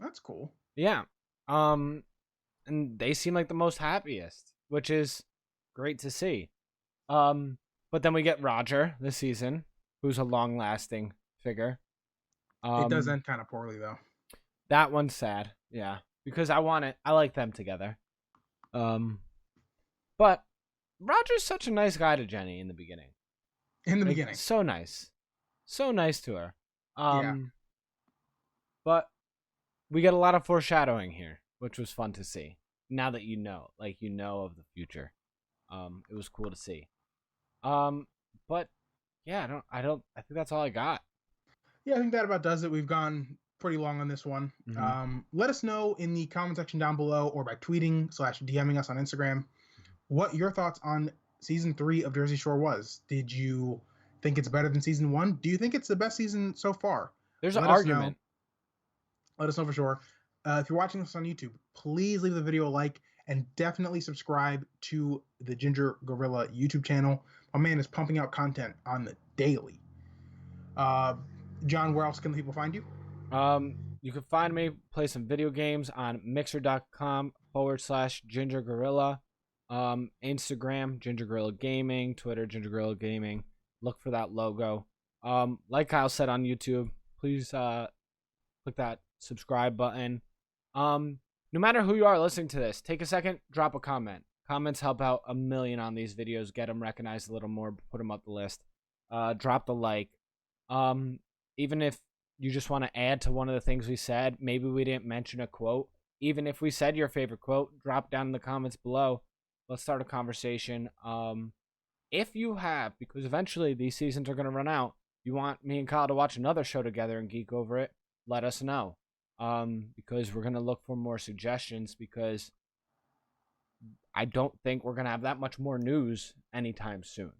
[SPEAKER 1] That's cool.
[SPEAKER 2] Yeah. And they seem like the most happiest, which is great to see. But then we get Roger this season, who's a long-lasting figure.
[SPEAKER 1] It does end kind of poorly though.
[SPEAKER 2] That one's sad, yeah, because I like them together. But Roger's such a nice guy to Jenny in the beginning.
[SPEAKER 1] Beginning,
[SPEAKER 2] so nice to her.
[SPEAKER 1] Yeah.
[SPEAKER 2] But we get a lot of foreshadowing here, which was fun to see. Now that you know of the future, it was cool to see. But yeah, I think that's all I got.
[SPEAKER 1] Yeah, I think that about does it. We've gone pretty long on this one. Let us know in the comment section down below or by tweeting /DMing us on Instagram what your thoughts on season 3 of Jersey Shore was. Did you Think it's better than season 1? Do you think it's the best season so far?
[SPEAKER 2] There's an
[SPEAKER 1] Let us know.
[SPEAKER 2] argument.
[SPEAKER 1] Let us know for sure. If you're watching this on YouTube, please leave the video a like and definitely subscribe to the Ginger Gorilla YouTube channel. My man is pumping out content on the daily. John, where else can the people find you?
[SPEAKER 2] You can find me play some video games on mixer.com/Ginger Gorilla. Instagram, Ginger Gorilla Gaming, Twitter, Ginger Gorilla Gaming. Look for that logo. Like Kyle said on YouTube, please click that subscribe button. No matter who you are listening to this, take a second, drop a comment. Comments help out a million on these videos, get them recognized a little more, put them up the list. Drop the like. Even if you just want to add to one of the things we said, maybe we didn't mention a quote. Even if we said your favorite quote, drop down in the comments below. Let's start a conversation. If you have, because eventually these seasons are going to run out, you want me and Kyle to watch another show together and geek over it, let us know. Because we're going to look for more suggestions, because I don't think we're going to have that much more news anytime soon.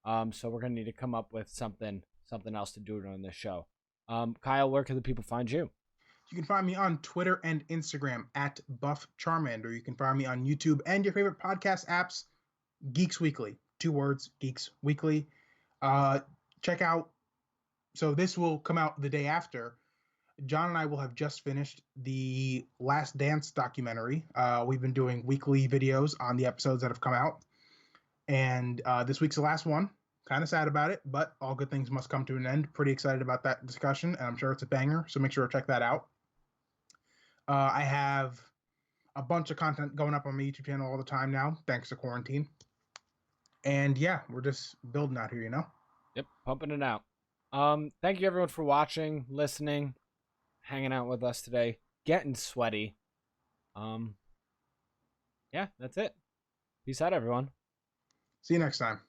[SPEAKER 2] So we're going to need to come up with something else to do during this show. Kyle, where can the people find you?
[SPEAKER 1] You can find me on Twitter and Instagram at Buff Charmander. You can find me on YouTube and your favorite podcast apps, Geeks Weekly. 2 words, Geeks Weekly. Check out. So this will come out the day after. John and I will have just finished the Last Dance documentary. We've been doing weekly videos on the episodes that have come out. And this week's the last one. Kind of sad about it, but all good things must come to an end. Pretty excited about that discussion, and I'm sure it's a banger, so make sure to check that out. I have a bunch of content going up on my YouTube channel all the time now, thanks to quarantine. And yeah, we're just building out here, you know?
[SPEAKER 2] Yep, pumping it out. Thank you everyone for watching, listening, hanging out with us today, getting sweaty. Yeah, that's it. Peace out, everyone.
[SPEAKER 1] See you next time.